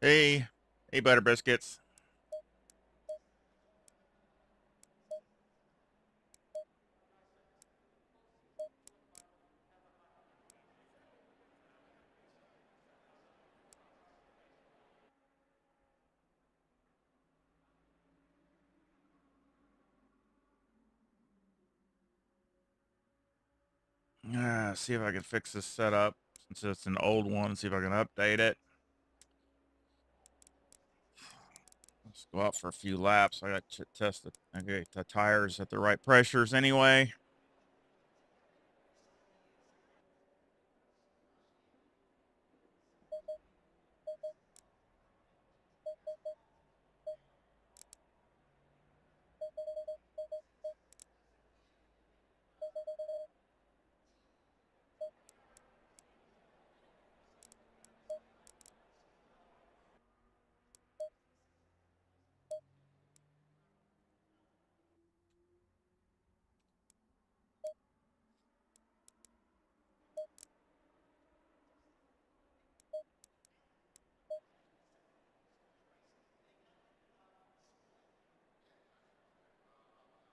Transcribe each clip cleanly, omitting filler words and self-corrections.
Hey, hey, Butter Biscuits. See if I can fix this setup since it's an old one. See if I can update it. Let's go out for a few laps. I got to test the tires at the right pressures anyway.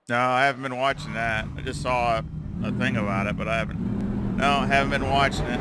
No, I haven't been watching that. I just saw a thing about it, but I haven't. No, I haven't been watching it.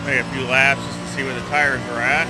Maybe a few laps just to see where the tires are at.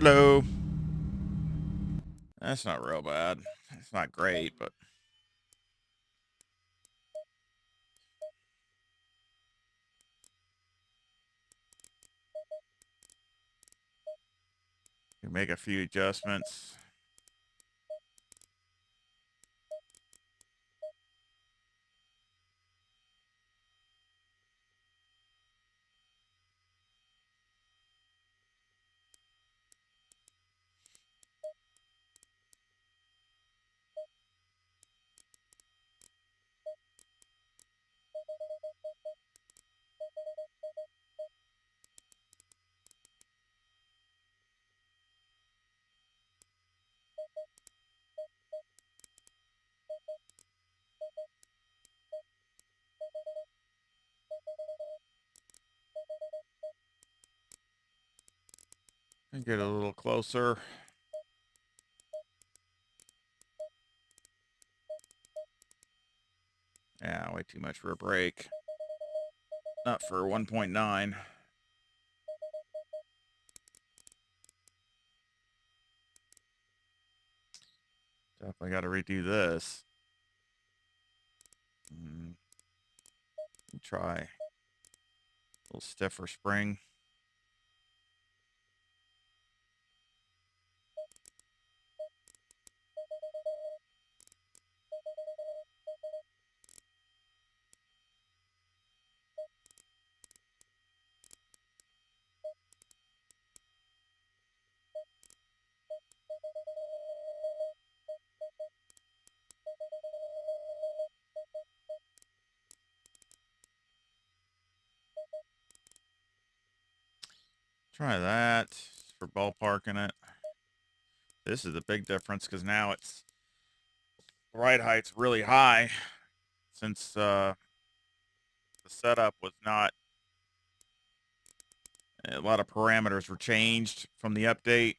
Hello. That's not real bad. It's not great, but you make a few adjustments. And get a little closer. Yeah, way too much for a brake. Not for 1.9. Definitely got to redo this. Try a little stiffer spring. Try that for ballparking it. This is a big difference because now it's ride height's really high since the setup was not. A lot of parameters were changed from the update.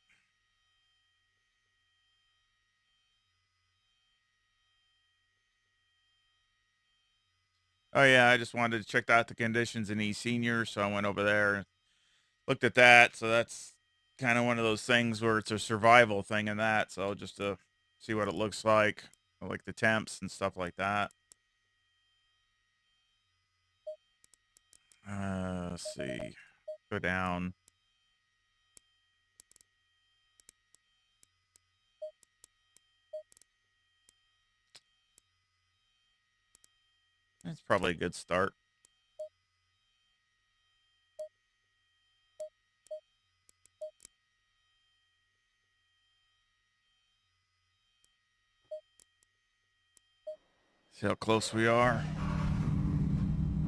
Oh yeah, I just wanted to check out the conditions in eSenior, so I went over there and looked at that. So that's kind of one of those things where it's a survival thing in that. So just to see what it looks like the temps and stuff like that. Let's see. Go down. That's probably a good start. See how close we are.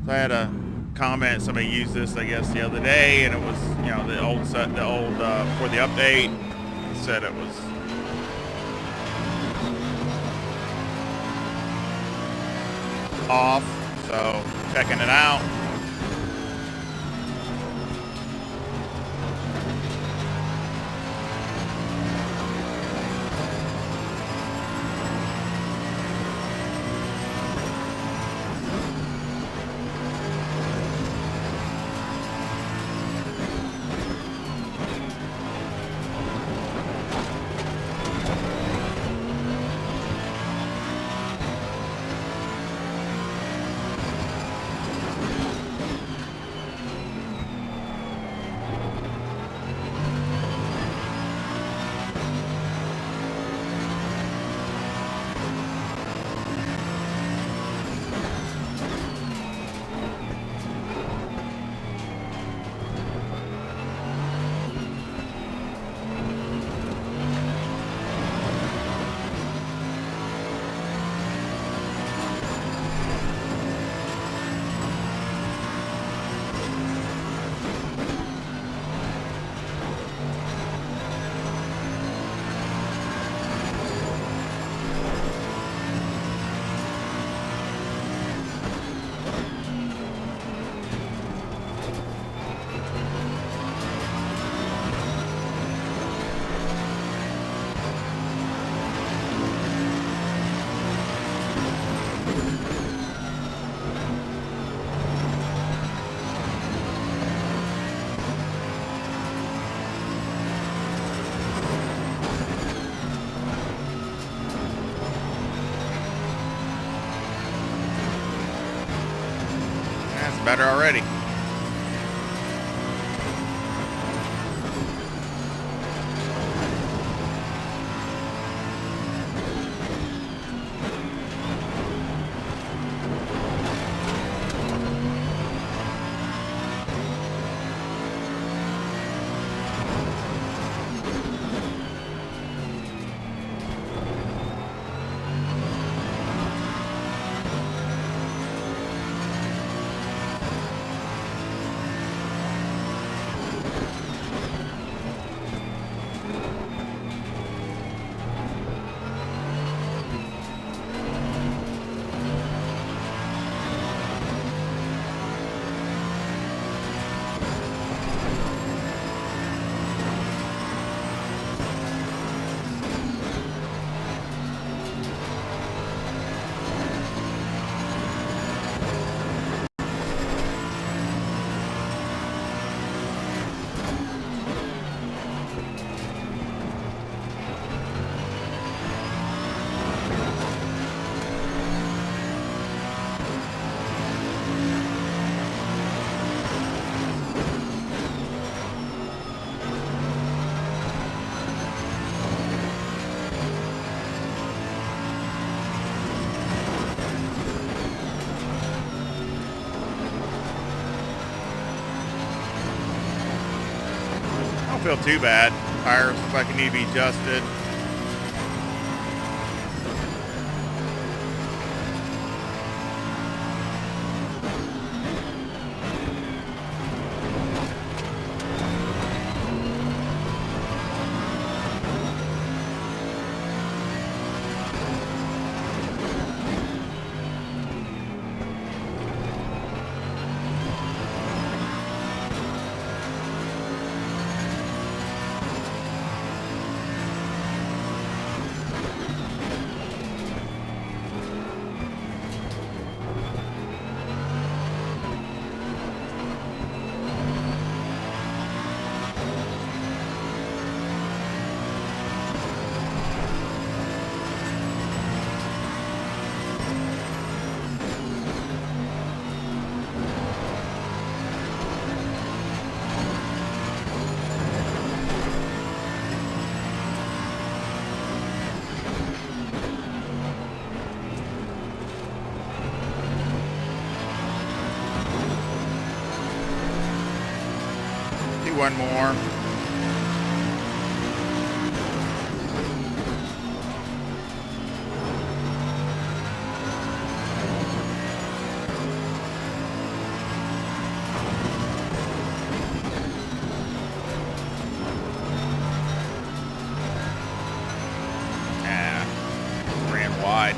So I had a comment. Somebody used this, I guess, the other day, and it was, the old set, for the update. He said it was off. So checking it out. Getting better already. Feel too bad. Tires look like they need to be adjusted. One more. Ran wide.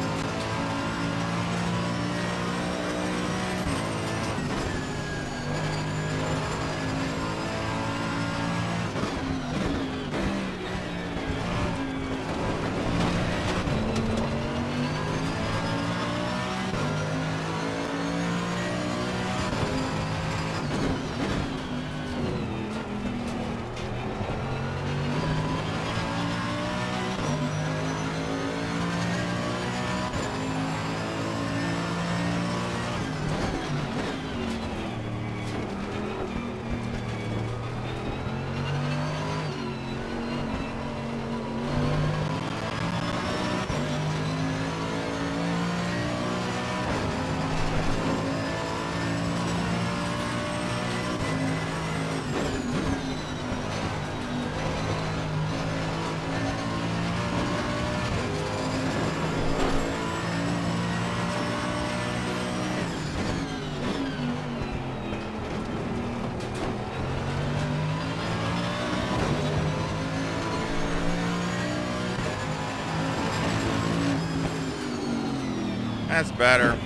That's better.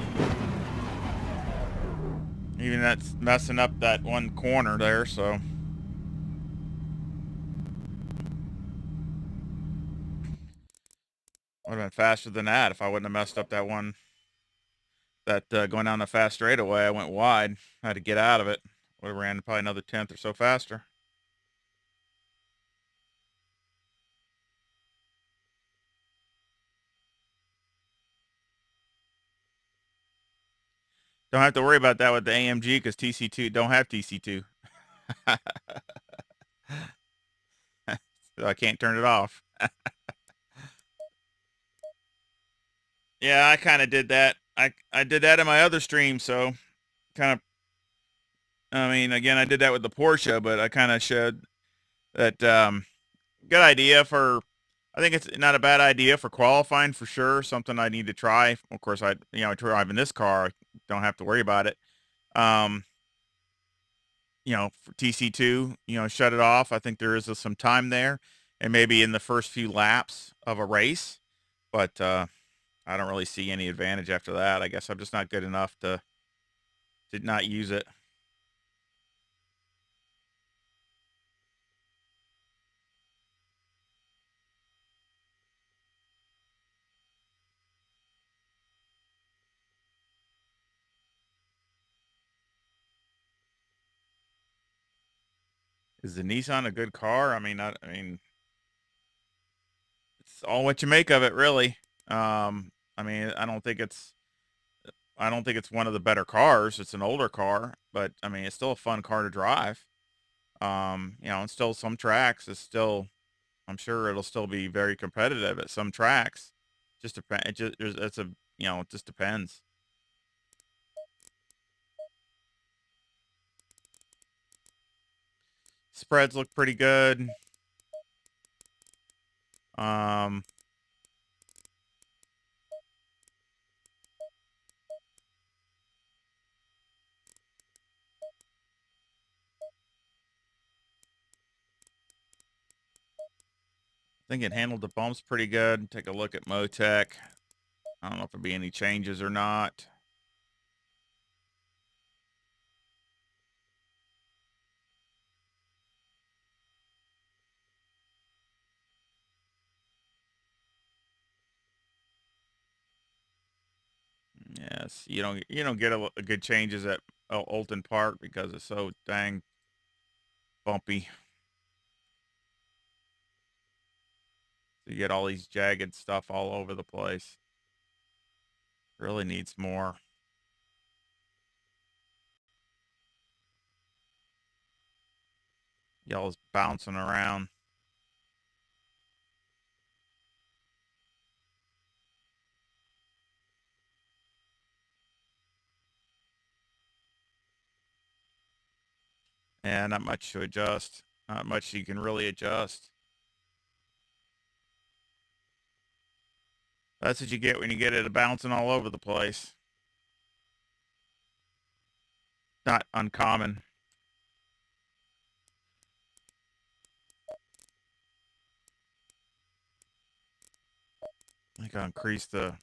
Even that's messing up that one corner there, so. Would have been faster than that if I wouldn't have messed up that one. That going down the fast straightaway, I went wide. I had to get out of it. Would have ran probably another 10th or so faster. Don't have to worry about that with the AMG because TC2 don't have TC2. So I can't turn it off. Yeah, I kind of did that. I did that in my other stream, so kind of. I mean, again, I did that with the Porsche, but I kind of showed that good idea for. I think it's not a bad idea for qualifying for sure. Something I need to try. Of course, driving this car, I don't have to worry about it. Um, for TC2, shut it off. I think there is some time there, and maybe in the first few laps of a race, but I don't really see any advantage after that. I guess I'm just not good enough to not use it. Is the Nissan a good car? I mean, it's all what you make of it, really. I mean, I don't think it's one of the better cars. It's an older car, but I mean, it's still a fun car to drive. And still some tracks is still, I'm sure it'll still be very competitive at some tracks. Just depend. It just depends. Spreads look pretty good. Um, I think it handled the bumps pretty good. Take a look at Motec. I don't know if there'll be any changes or not. Yes, you don't get a good changes at Oulton Park because it's so dang bumpy. So you get all these jagged stuff all over the place. Really needs more. Y'all's bouncing around. And not much to adjust. Not much you can really adjust. That's what you get when you get it bouncing all over the place. Not uncommon. I think I'll increase the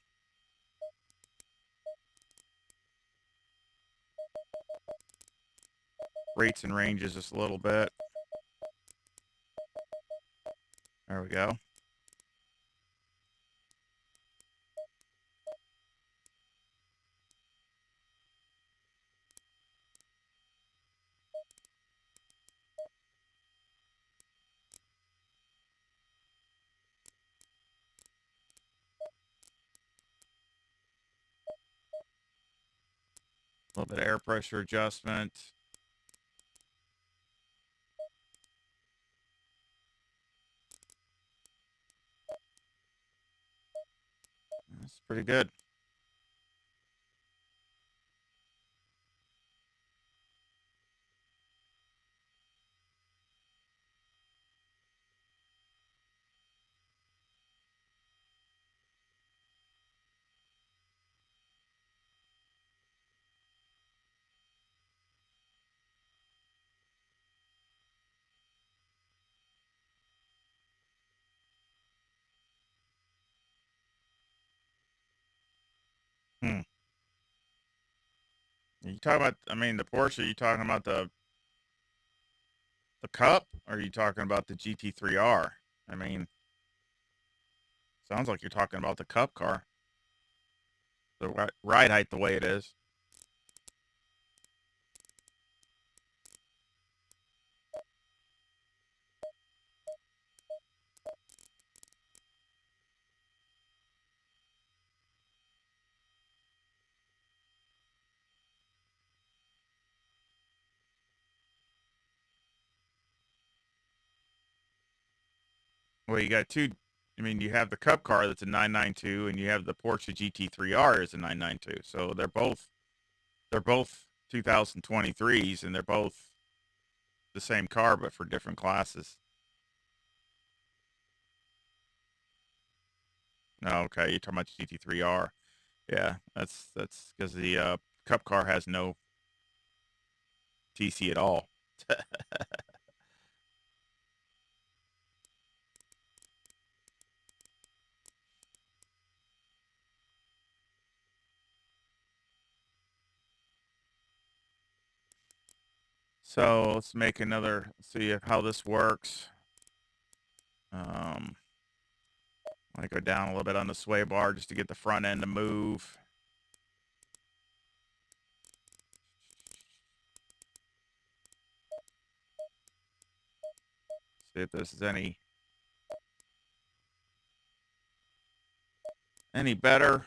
rates and ranges just a little bit. There we go. A little bit of air pressure adjustment. That's pretty good. Hmm. You talking about? I mean, the Porsche. You talking about the Cup, or are you talking about the GT3R? I mean, sounds like you're talking about the Cup car. The ride height the way it is. Well, you got two. I mean, you have the Cup car that's a 992, and you have the Porsche GT3R as a 992. So they're both 2023s, and they're both the same car, but for different classes. Oh, okay, you're talking about GT3R. Yeah, that's because the Cup car has no TC at all. So let's make another, see how this works. I go down a little bit on the sway bar just to get the front end to move. See if this is any better.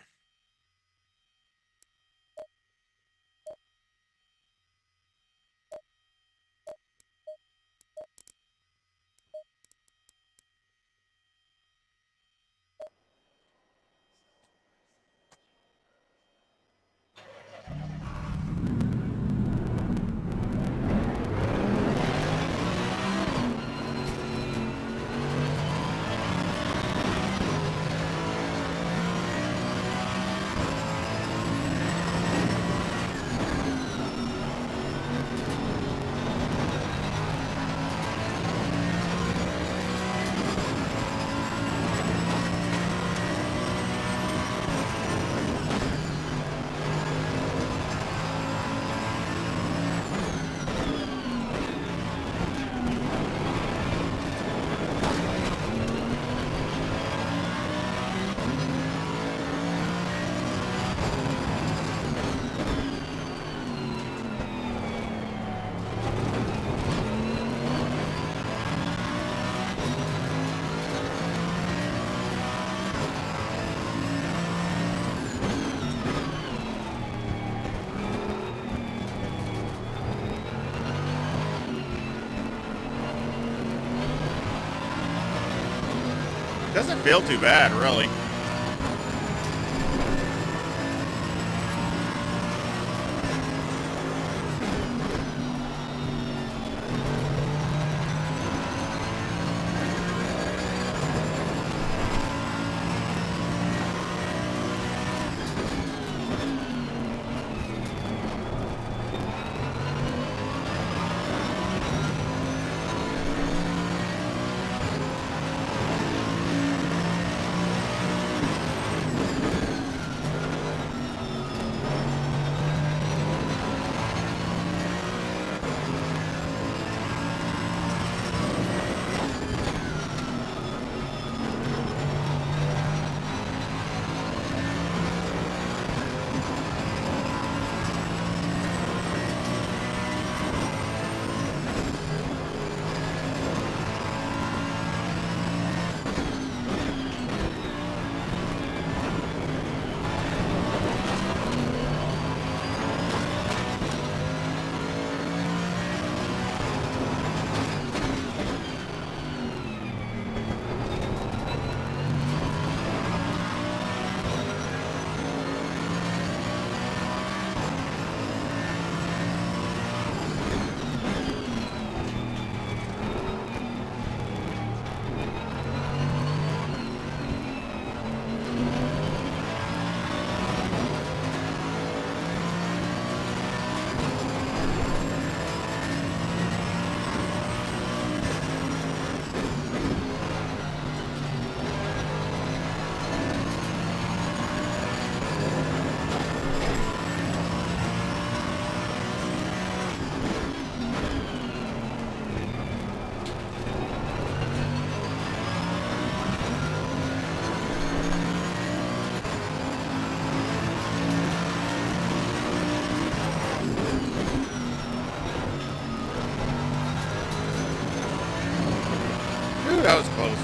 Doesn't feel too bad, really. Ooh, that was close.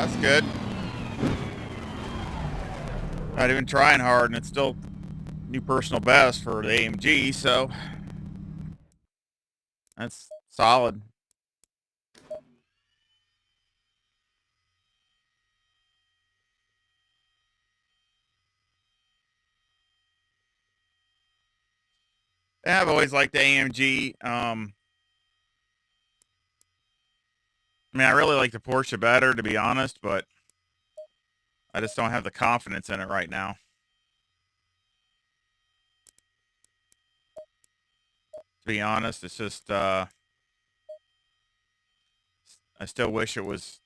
That's good. Not even trying hard, and it's still new personal best for the AMG, so that's solid. Yeah, I've always liked the AMG. I mean, I really like the Porsche better, to be honest, but I just don't have the confidence in it right now. To be honest, it's just, I still wish it was,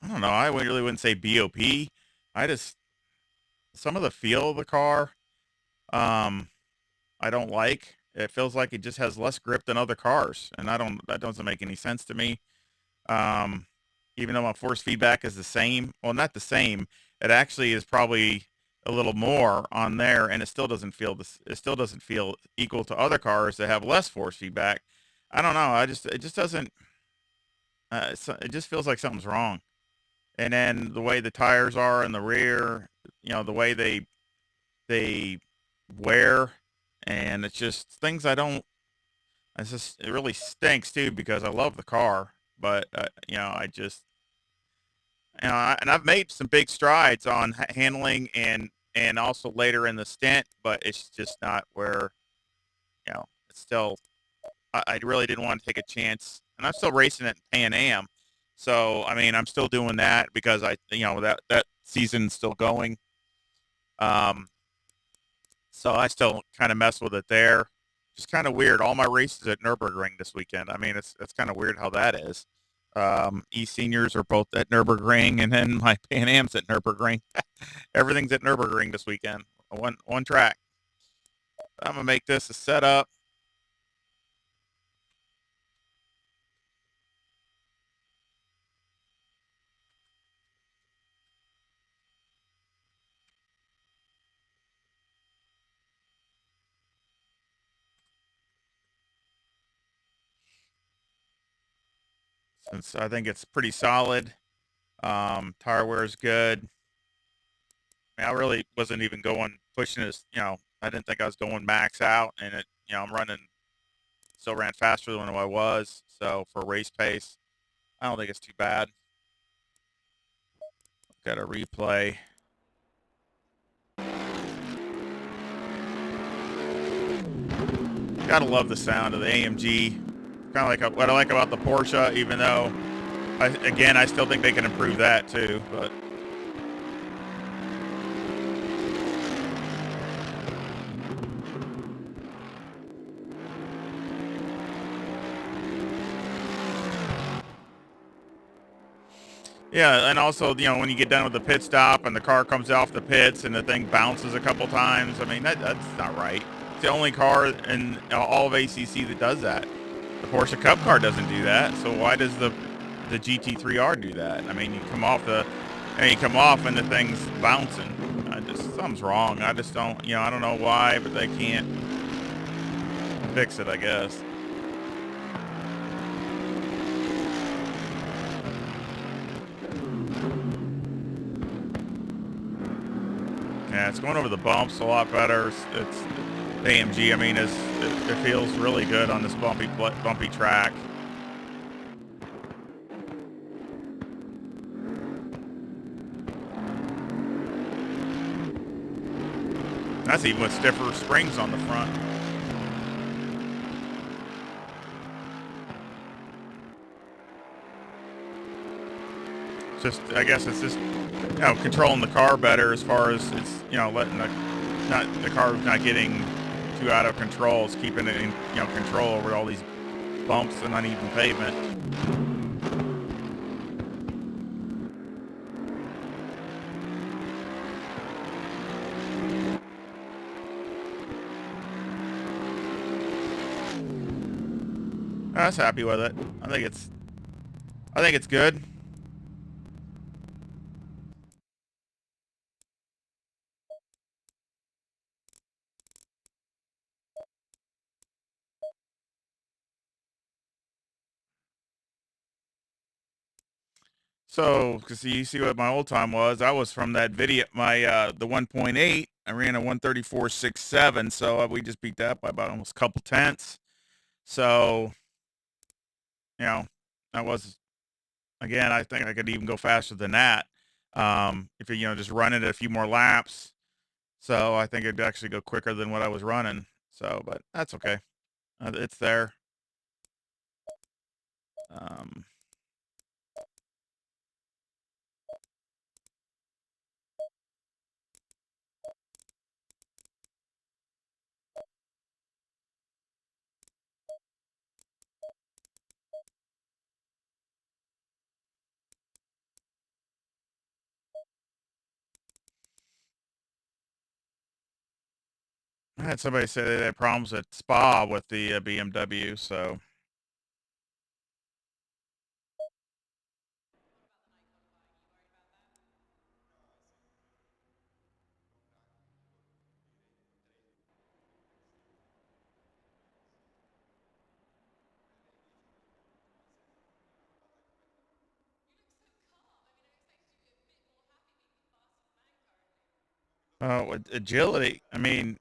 I don't know, I really wouldn't say BOP. I just, some of the feel of the car, um, I don't like. It feels like it just has less grip than other cars, and that doesn't make any sense to me. Um, Even though my force feedback is the same, well, not the same, it actually is probably a little more on there, and it still doesn't feel this. It still doesn't feel equal to other cars that have less force feedback. I don't know. It just doesn't. It just feels like something's wrong. And then the way the tires are in the rear, the way they wear, and it's just things I don't. It's just it really stinks too because I love the car, but I just and I've made some big strides on handling and also later in the stint, but it's just not where it's still. I really didn't want to take a chance, and I'm still racing at Pan Am, so I mean I'm still doing that because that season's still going. Um, so I still kind of mess with it there. Just kind of weird. All my races at Nürburgring this weekend. I mean, it's kind of weird how that is. E-seniors are both at Nürburgring, and then my Pan Am's at Nürburgring. Everything's at Nürburgring this weekend. One track. I'm gonna make this a setup. Since I think it's pretty solid. Tire wear is good. I mean, I really wasn't even going pushing this. I didn't think I was going max out, and I'm running. Still ran faster than I was. So for race pace, I don't think it's too bad. Got a replay. Gotta love the sound of the AMG. Kind of like what I like about the Porsche, even though, I still think they can improve that too. But yeah, and also, when you get done with the pit stop and the car comes off the pits and the thing bounces a couple times, I mean, that's not right. It's the only car in all of ACC that does that. The Porsche Cup car doesn't do that, so why does the GT3R do that? I mean, you come off and the thing's bouncing. Something's wrong. I just don't, I don't know why, but they can't fix it, I guess. Yeah, it's going over the bumps a lot better. It's AMG. I mean, it feels really good on this bumpy track. That's even with stiffer springs on the front. I guess it's just, controlling the car better as far as it's, letting the car's not getting too out of control. It's keeping it in, control over all these bumps and uneven pavement. I was happy with it. I think it's good. So, because you see what my old time was, I was from that video, the 1.8. I ran a 134.67, so we just beat that by about almost a couple tenths. So, you know, I was again. I think I could even go faster than that if you just run it a few more laps. So I think it'd actually go quicker than what I was running. So, but that's okay. It's there. Um, I had somebody say they had problems at Spa with the BMW. So, agility. I mean,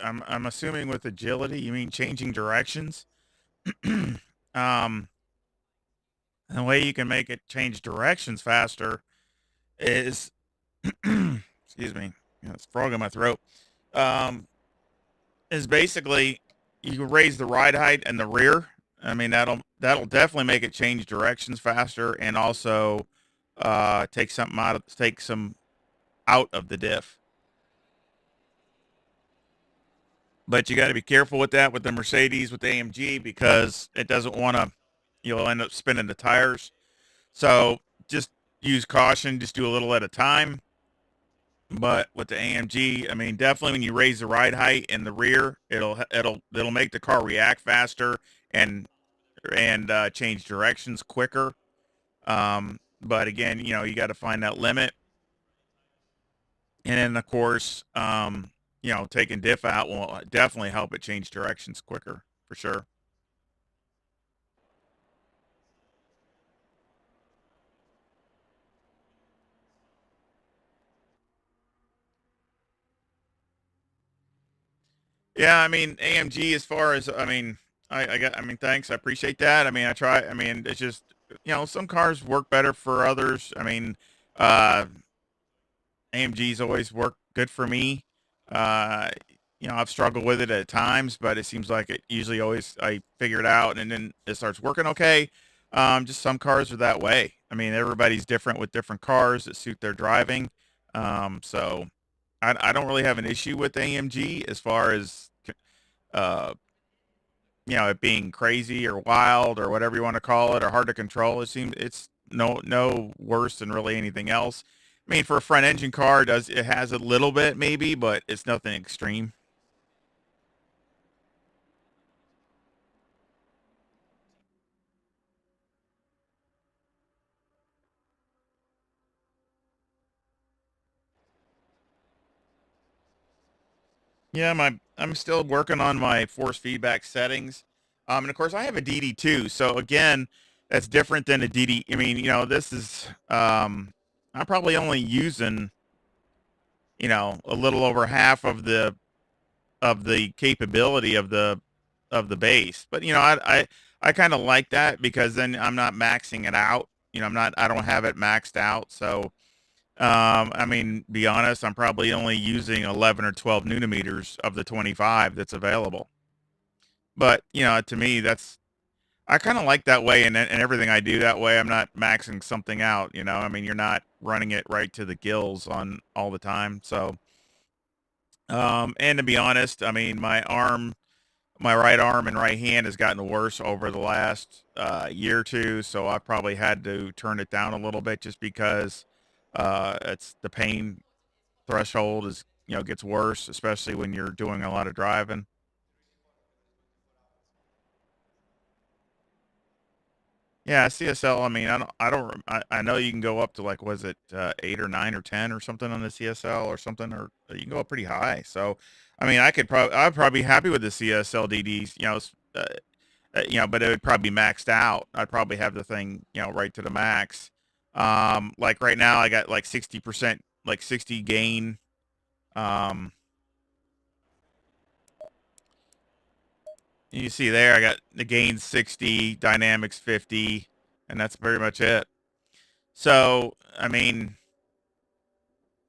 I'm assuming with agility you mean changing directions. um, the way you can make it change directions faster is, excuse me, it's frog in my throat. Um, is basically you can raise the ride height and the rear. I mean that'll definitely make it change directions faster and also take some out of the diff. But you got to be careful with that with the Mercedes with the AMG because it doesn't want to. You'll end up spinning the tires. So just use caution. Just do a little at a time. But with the AMG, I mean, definitely when you raise the ride height in the rear, it'll make the car react faster and change directions quicker. But again, you got to find that limit, and then of course, taking diff out will definitely help it change directions quicker for sure. Yeah, I mean AMG as far as I mean thanks, I appreciate that. I mean I try. I mean it's just some cars work better for others. I mean uh AMG's always worked good for me. Uh, I've struggled with it at times, but it seems like it usually always I figure it out and then it starts working okay. Just some cars are that way. I mean, everybody's different with different cars that suit their driving. So I don't really have an issue with AMG as far as uh, it being crazy or wild or whatever you want to call it or hard to control. It's no worse than really anything else. I mean, for a front engine car, it has a little bit maybe, but it's nothing extreme. Yeah, I'm still working on my force feedback settings. And of course I have a DD2. So again, that's different than a DD. I mean, this is I'm probably only using, a little over half of the capability of the base. But I kind of like that because then I'm not maxing it out. I don't have it maxed out. So I mean, be honest, I'm probably only using 11 or 12 newton-meters of the 25 that's available. But to me, I kind of like that way, and everything I do that way. I'm not maxing something out. I mean, you're not running it right to the gills on all the time. So, and to be honest, I mean, my right arm and right hand has gotten worse over the last year or two, so I probably had to turn it down a little bit just because it's the pain threshold is gets worse, especially when you're doing a lot of driving. Yeah, CSL. I mean, I know you can go up to like was it 8 or 9 or 10 or something on the CSL or something, or you can go up pretty high. So, I mean, I'd probably be happy with the CSL DDs. But it would probably be maxed out. I'd probably have the thing right to the max. Like right now I got like 60%, like 60 gain. Um, you see there, I got the gain 60, dynamics 50, and that's pretty much it. So, I mean,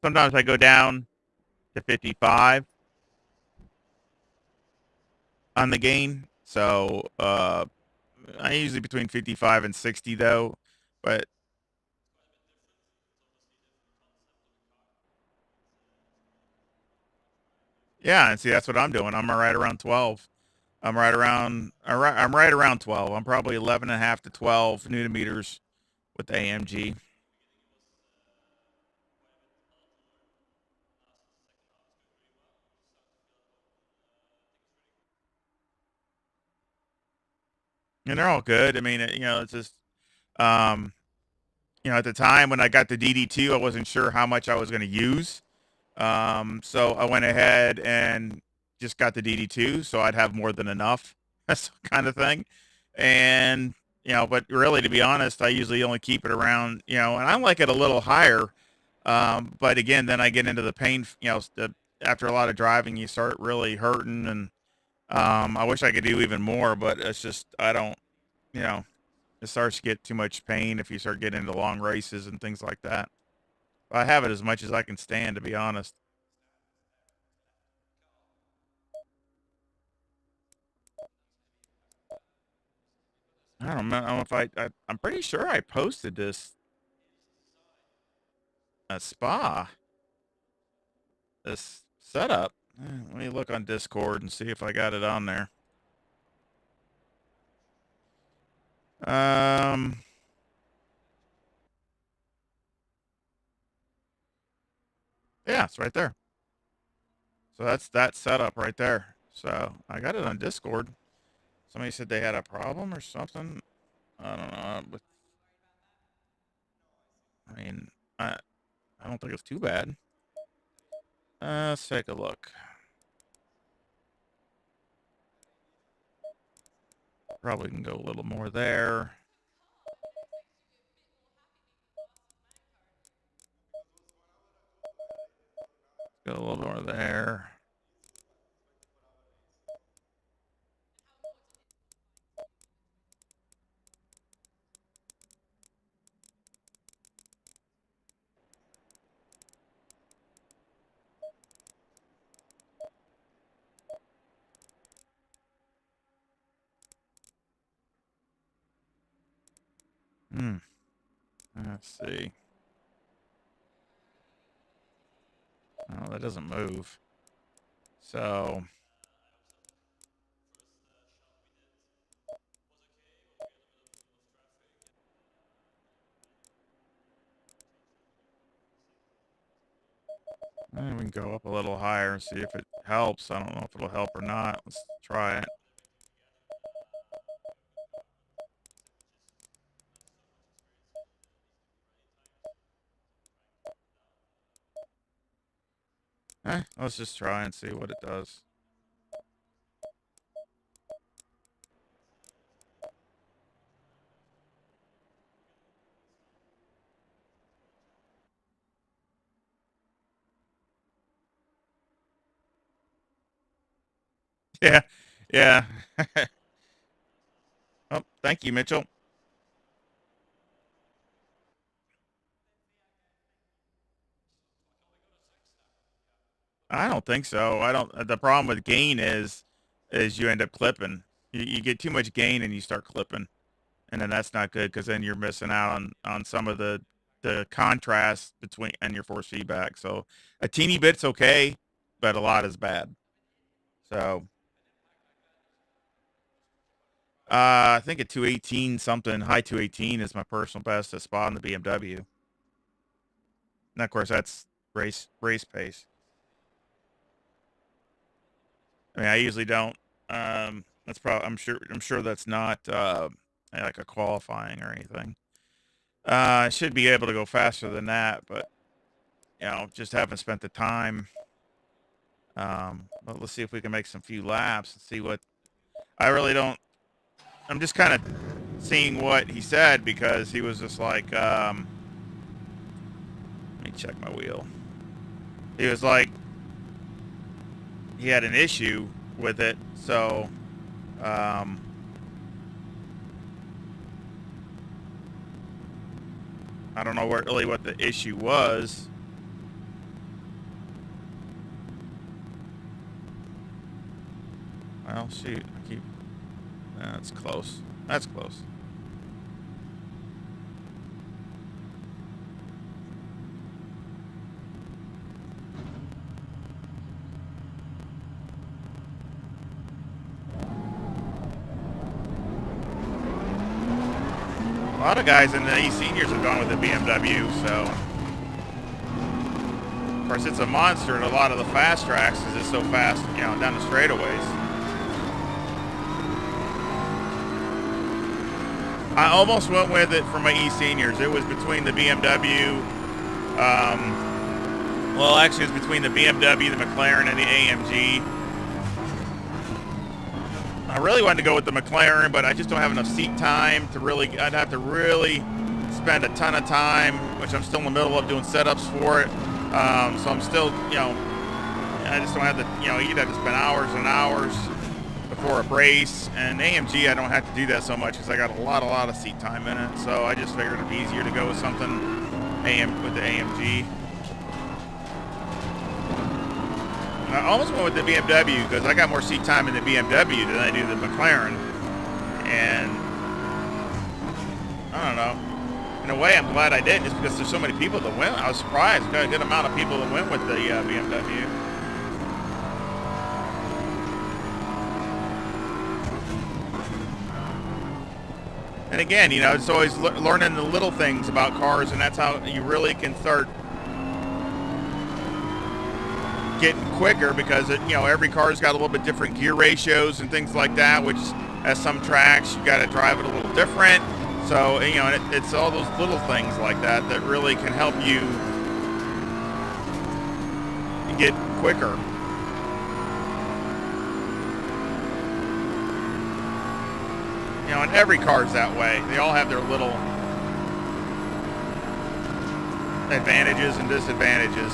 sometimes I go down to 55 on the gain. So, I usually between 55 and 60 though. But yeah, and see, that's what I'm doing. I'm right around 12. I'm right around 12. I'm probably 11 and a half to 12 newton meters with the AMG. And they're all good. I mean, it's just, um, at the time when I got the DD2, I wasn't sure how much I was going to use. So I went ahead and just got the DD2 so I'd have more than enough. That's kind of thing. And, but really, to be honest, I usually only keep it around, and I like it a little higher. But again, then I get into the pain, after a lot of driving, you start really hurting. And I wish I could do even more, but it's just, I don't, you know, it starts to get too much pain if you start getting into long races and things like that. I have it as much as I can stand, to be honest. I don't know if I'm pretty sure I posted this at Spa, this setup. Let me look on Discord and see if I got it on there. Um, yeah, it's right there. So that's that setup right there. So I got it on Discord. Somebody said they had a problem or something. I don't know. But I mean, I don't think it's too bad. Let's take a look. Probably can go a little more there. Go a little more there. Hmm. Let's see. Oh, that doesn't move. So we can go up a little higher and see if it helps. I don't know if it'll help or not. Let's try it. Let's just try and see what it does. Yeah, yeah. Oh, thank you, Mitchell. I don't think so. I don't. The problem with gain is you end up clipping. You get too much gain and you start clipping, and then that's not good because then you're missing out on some of the contrast between and your force feedback. So a teeny bit's okay, but a lot is bad. So I think a 218 something, high 218 is my personal best to spot in the BMW. And of course that's race pace. I mean, I usually don't. That's probably I'm sure that's not like a qualifying or anything. I should be able to go faster than that, but just haven't spent the time. But let's see if we can make some few laps and see what. I really don't. I'm just kind of seeing what he said because he was just like, Let me check my wheel. He was like, he had an issue with it, so I don't know really what the issue was. Well, shoot, I keep. That's close. That's close. A lot of guys in the E-seniors have gone with the BMW, so. Of course, it's a monster at a lot of the fast tracks because it's so fast, you know, down the straightaways. I almost went with it for my E-seniors. It was between the BMW, well, actually, it was between the BMW, the McLaren, and the AMG. I really wanted to go with the McLaren, but I just don't have enough seat time to really, I'd have to really spend a ton of time, which I'm still in the middle of doing setups for it. So I'm still, you know, I just don't have to, you know, you'd have to spend hours and hours before a race. And AMG, I don't have to do that so much because I got a lot of seat time in it. So I just figured it'd be easier to go with something with the AMG. I almost went with the BMW because I got more seat time in the BMW than I do the McLaren. And I don't know. In a way, I'm glad I did just because there's so many people that went. I was surprised. Got a good amount of people that went with the BMW. And again, you know, it's always learning the little things about cars, and that's how you really can start getting quicker because, you know, every car's got a little bit different gear ratios and things like that, which at some tracks you got to drive it a little different. So, you know, it's all those little things like that that really can help you get quicker. You know, and every car's that way. They all have their little advantages and disadvantages.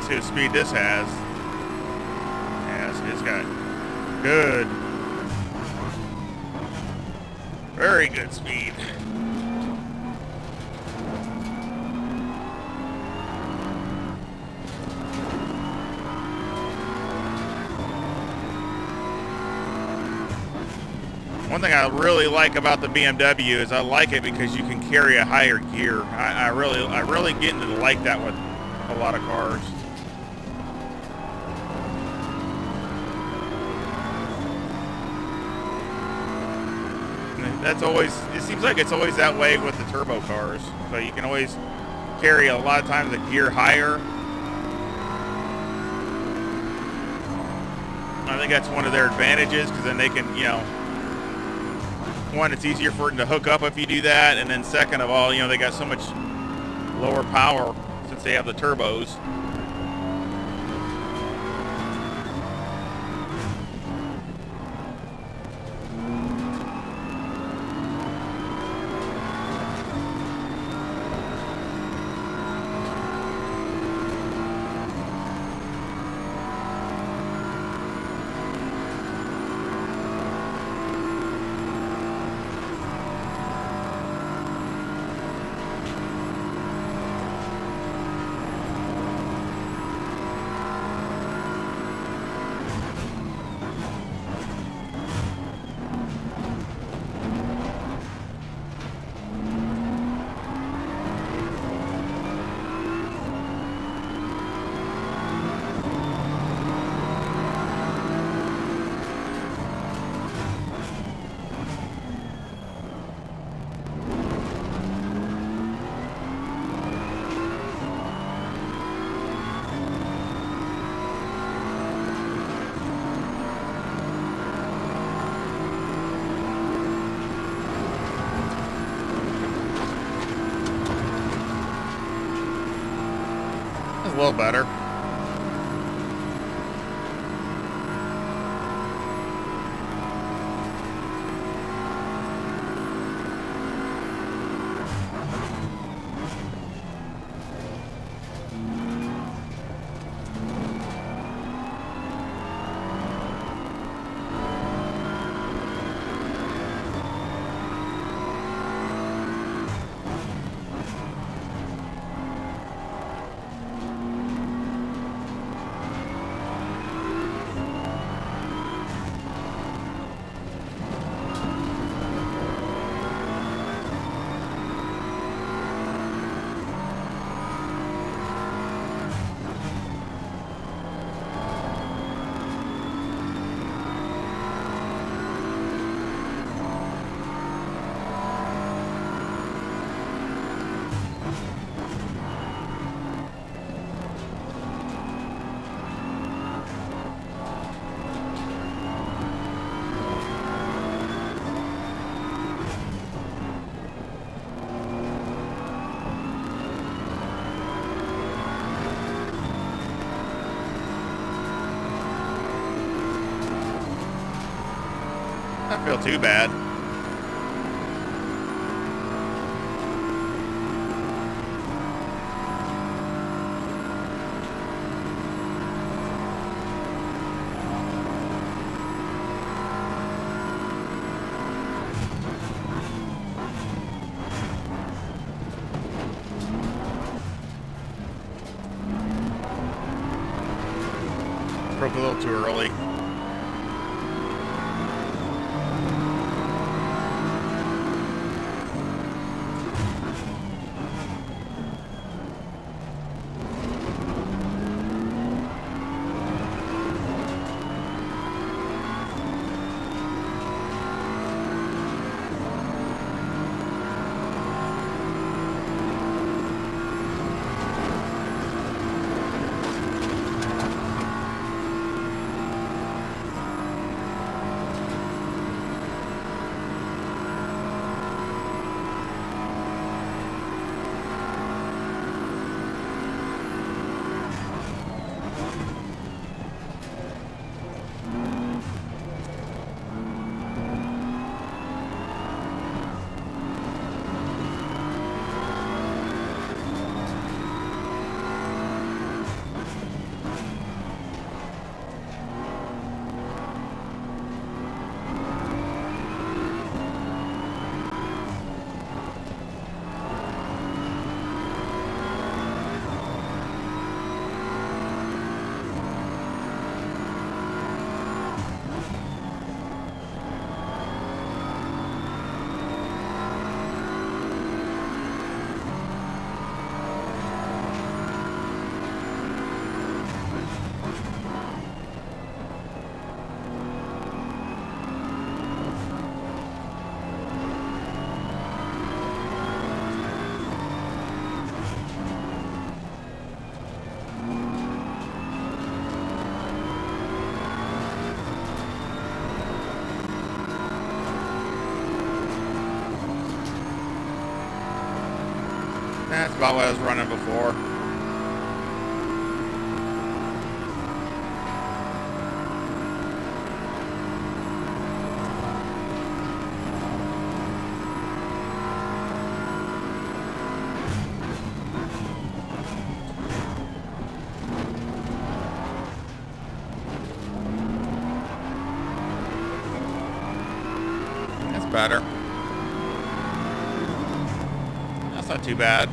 See the speed this has. Yes, it's got good, very good speed. One thing I really like about the BMW is I like it because you can carry a higher gear. I really get into like that with a lot of cars. That's always, it seems like it's always that way with the turbo cars. So you can always carry a lot of times the gear higher. I think that's one of their advantages because then they can, you know, one, it's easier for them to hook up if you do that. And then second of all, you know, they got so much lower power since they have the turbos. little better. Not feel too bad. Broke a little too early. That's about what I was running before. That's better. That's not too bad.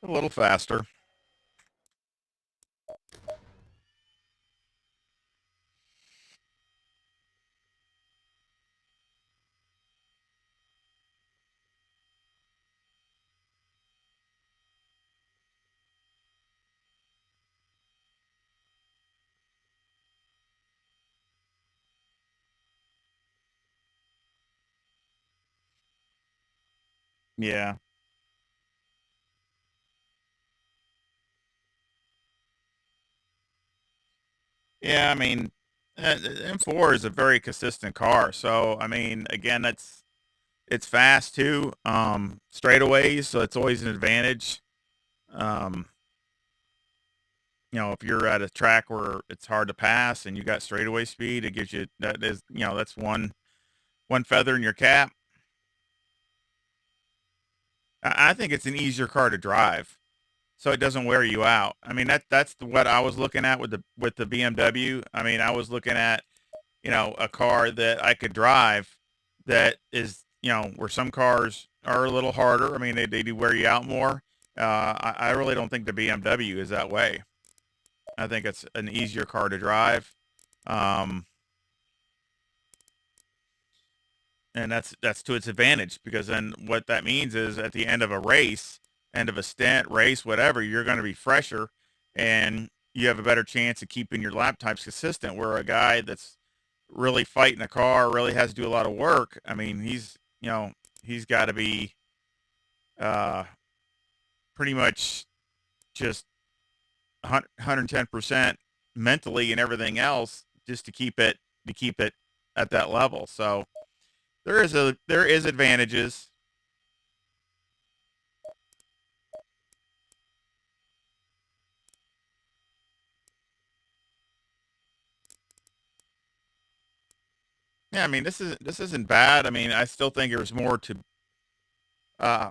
A little faster. Yeah. Yeah, I mean, M4 is a very consistent car. So, I mean, again, It's fast too. Straightaways, so it's always an advantage. Um, if you're at a track where it's hard to pass and you got straightaway speed, it gives you that's one feather in your cap. I think it's an easier car to drive, so it doesn't wear you out. I mean that's what I was looking at with the BMW. I mean I was looking at a car that I could drive that is where some cars are a little harder. I mean they do wear you out more. I really don't think the BMW is that way. I think it's an easier car to drive. And that's to its advantage, because then what that means is at the end of a race, end of a stint, race, whatever, you're going to be fresher and you have a better chance of keeping your lap times consistent, where a guy that's really fighting a car really has to do a lot of work. I mean, he's got to be pretty much just 110% mentally and everything else just to keep it at that level. So there is advantages. Yeah, I mean this isn't bad. I mean I still think there's uh,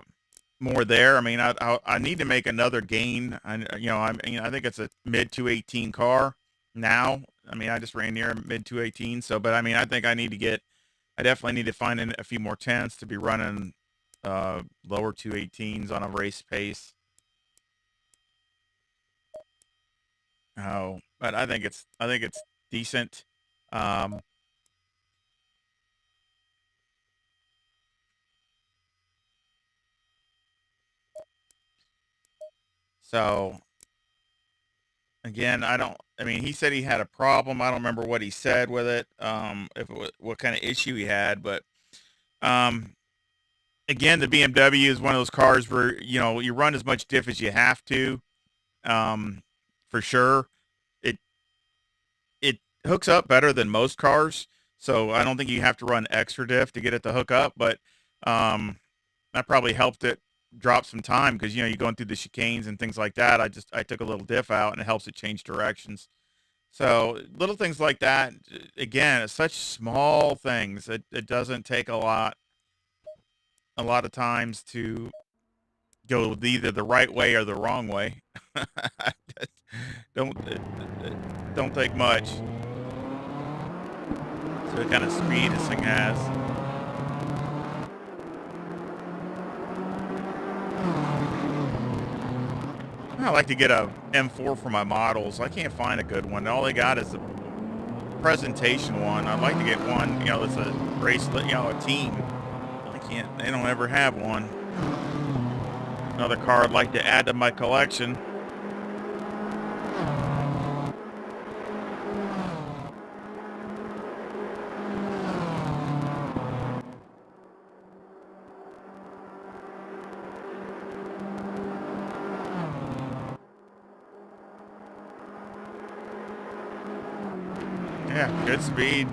more there. I mean I need to make another gain. I think it's a mid 218 car now. I mean I just ran near mid 218. So, but I mean I think I definitely need to find a few more tenths to be running lower 218s on a race pace. Oh, but I think it's decent. Um, so again, I mean, he said he had a problem. I don't remember what he said with it. If it was, what kind of issue he had, but um, again, the BMW is one of those cars where you run as much diff as you have to, um, for sure. It it hooks up better than most cars, so I don't think you have to run extra diff to get it to hook up. But um, that probably helped it drop some time, because you're going through the chicanes and things like that. I took a little diff out and it helps it change directions. So little things like that. Again, it's such small things. It doesn't take a lot of times to go either the right way or the wrong way. don't don't take much. So the kind of speed this thing has. I like to get a M4 for my models. I can't find a good one. All they got is a presentation one. I'd like to get one, that's a race, a team. They don't ever have one. Another car I'd like to add to my collection. Yeah, good speed.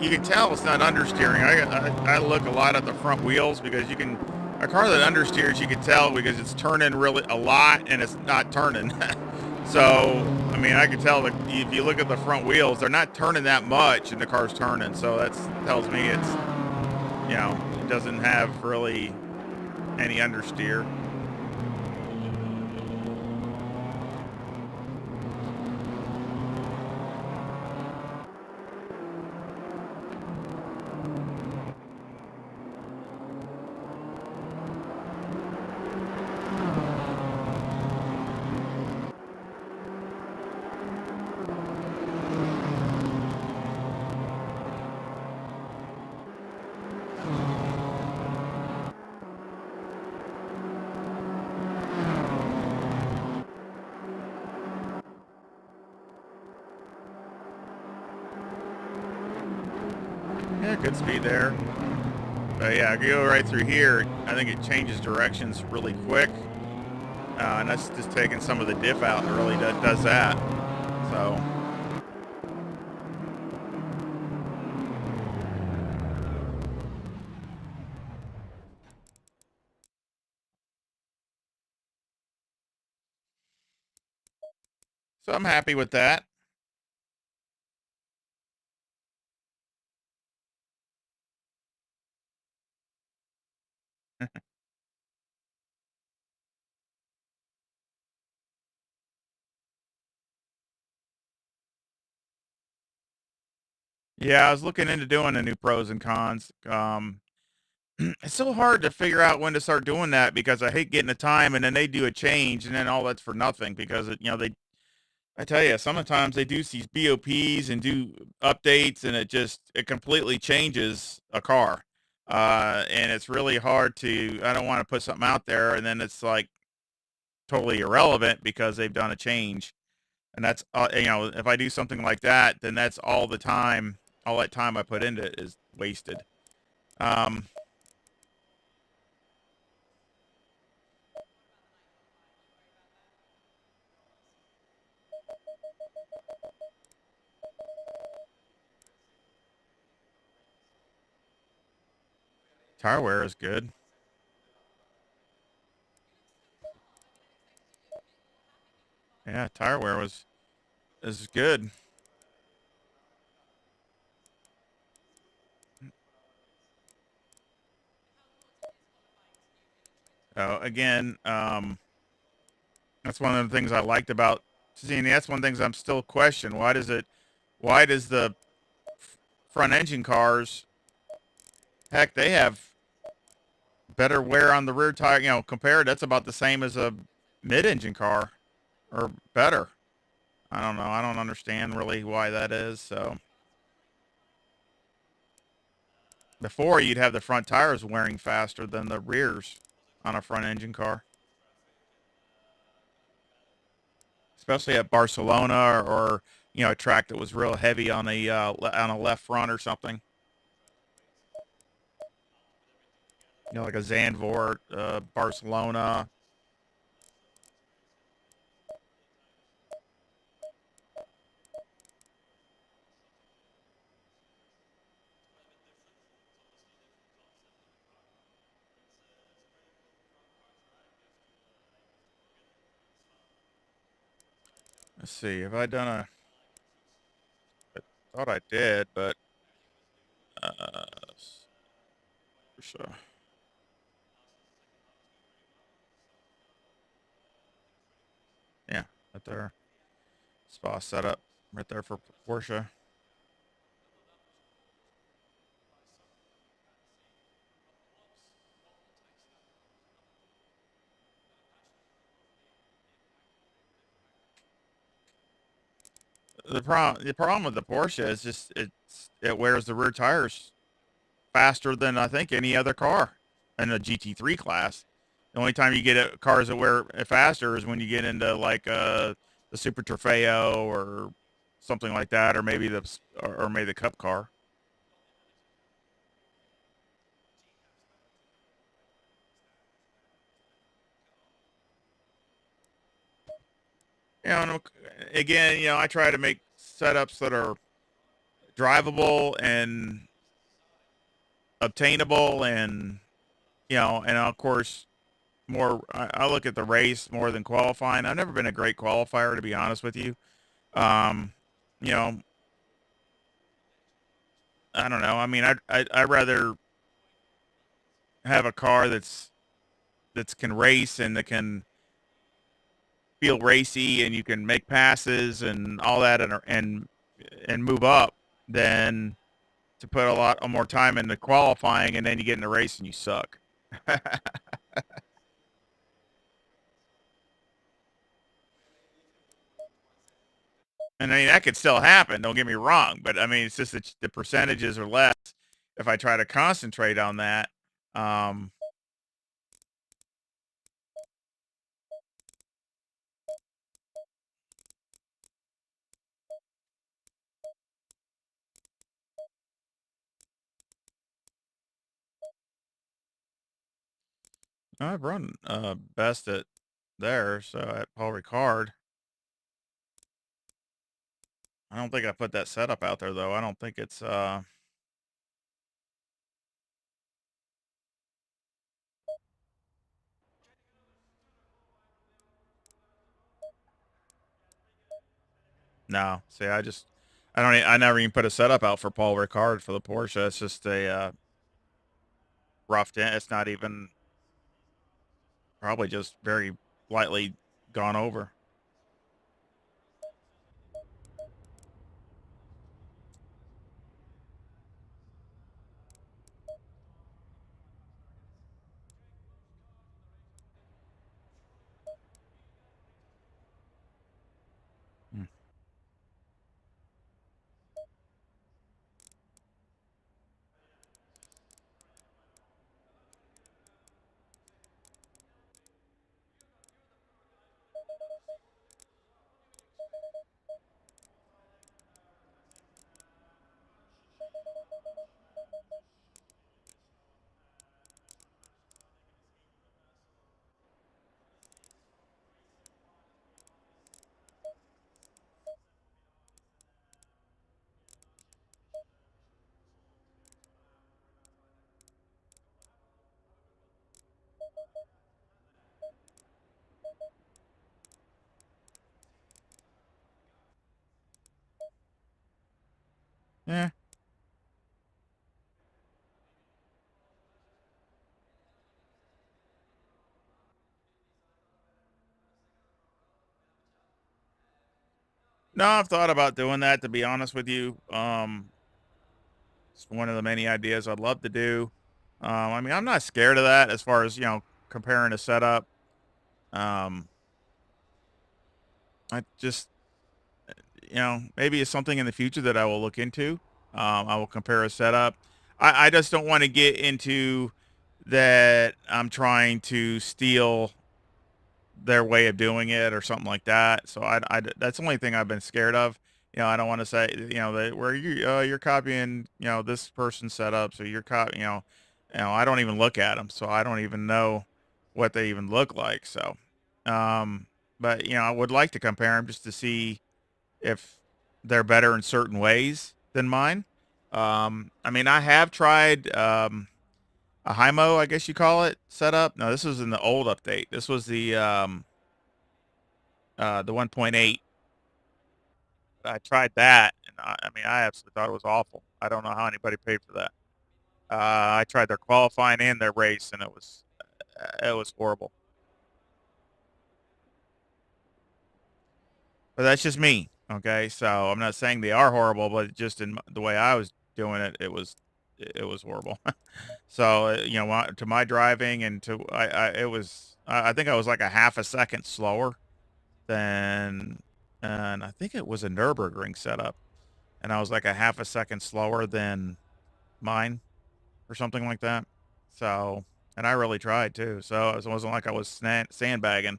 You can tell it's not understeering. I look a lot at the front wheels, because a car that understeers, you can tell because it's turning really a lot and it's not turning. So, I mean, I can tell that if you look at the front wheels, they're not turning that much and the car's turning. So that tells me it doesn't have really any understeer. good speed there. But yeah, if you go right through here, I think it changes directions really quick. And that's just taking some of the diff out and really does that. So I'm happy with that. Yeah, I was looking into doing the new pros and cons. It's so hard to figure out when to start doing that because I hate getting the time and then they do a change and then all that's for nothing because I tell you, sometimes they do these BOPs and do updates and it completely changes a car. And it's really hard I don't want to put something out there and then it's like totally irrelevant because they've done a change. And that's, if I do something like that, then that's all the time, all that time I put into it is wasted. Um, Tire wear is good. Yeah, tire wear is good. Again, that's one of the things I liked about seeing. That's one of the things I'm still questioning. Why does the front engine cars, heck, they have better wear on the rear tire, compared, that's about the same as a mid-engine car or better. I don't know. I don't understand really why that is. So before you'd have the front tires wearing faster than the rears on a front engine car, especially at Barcelona or a track that was real heavy on a left front or something. Like a Zandvoort, Barcelona. Let's see. Have I done I thought I did, but uh, Porsche. Yeah, right there. Spa setup right there for Porsche. The problem with the Porsche is just it wears the rear tires faster than I think any other car in the GT3 class. The only time you get cars that wear it faster is when you get into like the Super Trofeo or something like that, or maybe the Cup car. And again, I try to make setups that are drivable and obtainable, and and of course, I look at the race more than qualifying. I've never been a great qualifier, to be honest with you. Um, you know, I don't know. I mean, I'd rather have a car that's can race and that can feel racy and you can make passes and all that and move up than to put a lot more time into qualifying and then you get in the race and you suck. And I mean, that could still happen. Don't get me wrong, but I mean, it's just that the percentages are less if I try to concentrate on that. Um, I've run best at there, so at Paul Ricard. I don't think I put that setup out there though. I don't think it's no. See, I never even put a setup out for Paul Ricard for the Porsche. It's just a roughed in. It's not even probably just very lightly gone over. Hmm. Yeah. No, I've thought about doing that, to be honest with you. It's one of the many ideas I'd love to do. I mean, I'm not scared of that as far as, comparing a setup. Um, I just, maybe it's something in the future that I will look into. I will compare a setup. I just don't want to get into that I'm trying to steal their way of doing it or something like that. So that's the only thing I've been scared of. I don't want to say, that where you're copying, this person's setup. So you're copying, I don't even look at them. So I don't even know what they even look like. So, but I would like to compare them just to see if they're better in certain ways than mine. I mean, I have tried, a HIMO, I guess you call it, setup. No, this was in the old update. This was the 1.8. I tried that, and I mean, I absolutely thought it was awful. I don't know how anybody paid for that. I tried their qualifying and their race, and it was horrible. But that's just me, okay? So I'm not saying they are horrible, but just in the way I was doing it, it was horrible. So to my driving and to it was I think I was like a half a second slower than, and I think it was a Nürburgring setup, and I was like a half a second slower than mine or something like that. So, and I really tried too. So it wasn't like I was sandbagging.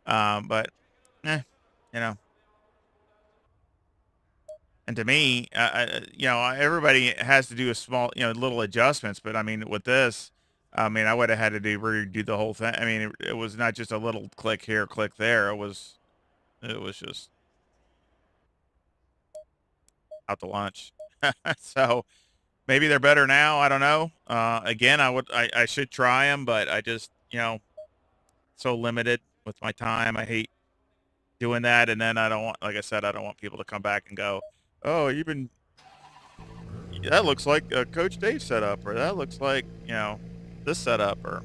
But, eh, you know, and to me, everybody has to do a small, little adjustments. But I mean, with this, I mean, I would have had to redo the whole thing. I mean, it was not just a little click here, click there. It was just out to lunch. So maybe they're better now. I don't know. Again, I should try them, but I just, so limited with my time. I hate doing that. And then I don't want, like I said, I don't want people to come back and go, oh, that looks like Coach Dave setup, or that looks like, this setup, or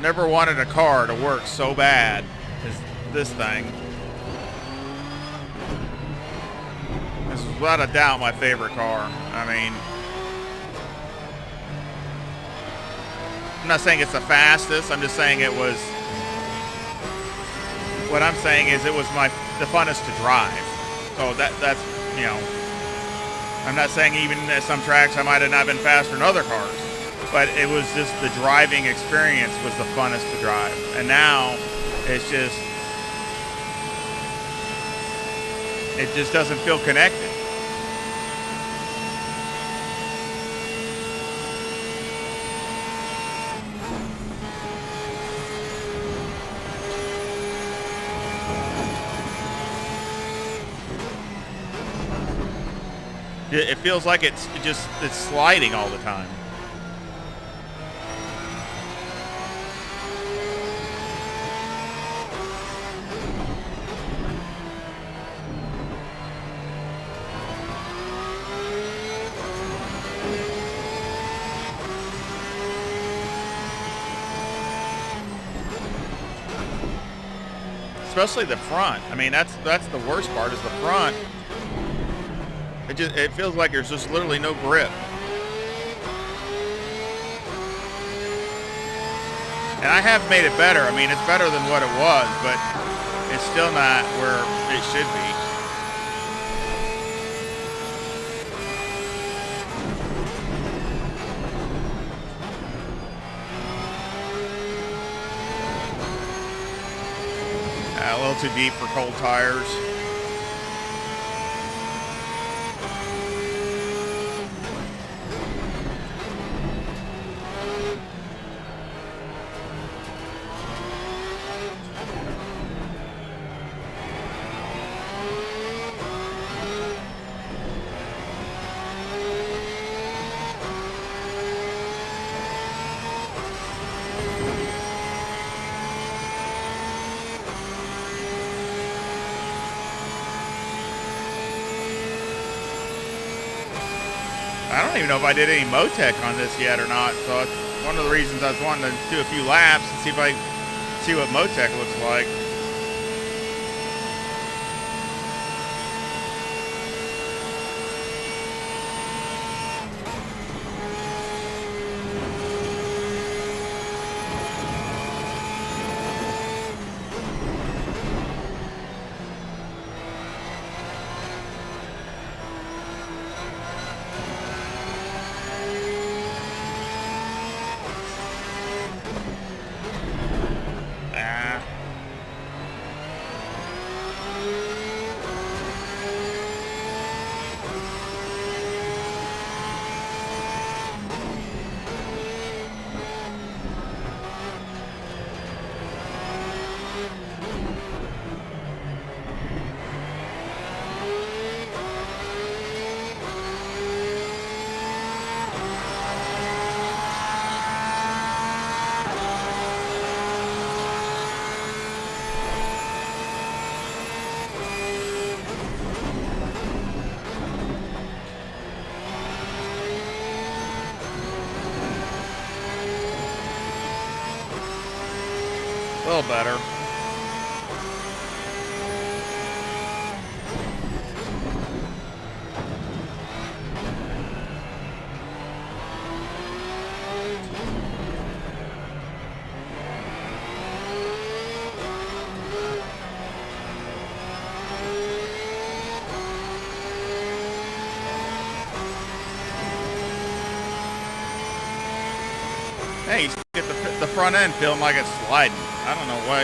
never wanted a car to work so bad as this thing. This is without a doubt my favorite car. I mean, I'm not saying it's the fastest. I'm just saying it was what I'm saying is it was the funnest to drive. So that's, you know, I'm not saying even at some tracks I might have not been faster than other cars, but it was just the driving experience was the funnest to drive. And now it's just, it just doesn't feel connected. It feels like it's sliding all the time. Especially the front. I mean, that's the worst part is the front. It feels like there's just literally no grip. And I have made it better. I mean, it's better than what it was, but it's still not where it should be. A little too deep for cold tires. I don't even know if I did any Motec on this yet or not, so it's one of the reasons I was wanting to do a few laps and see if I see what Motec looks like. A little better. Hey, you get the front end feeling like it's sliding. I don't know why.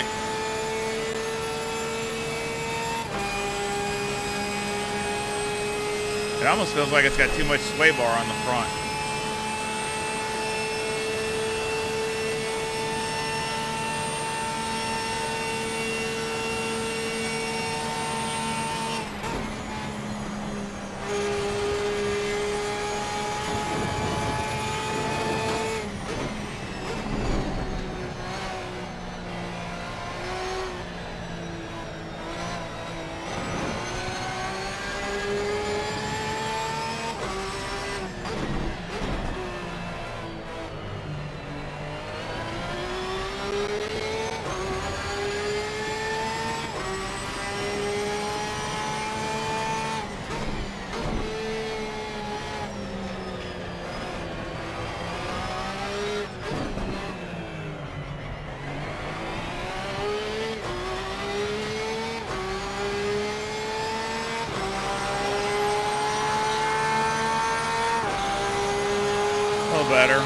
It almost feels like it's got too much sway bar on the front. better.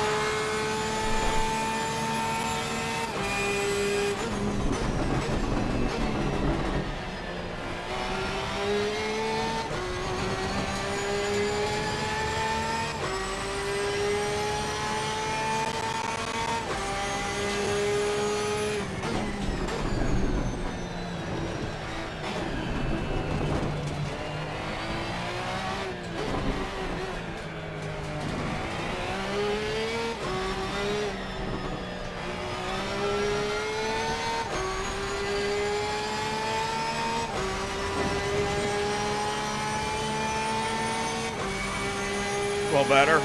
Well, better.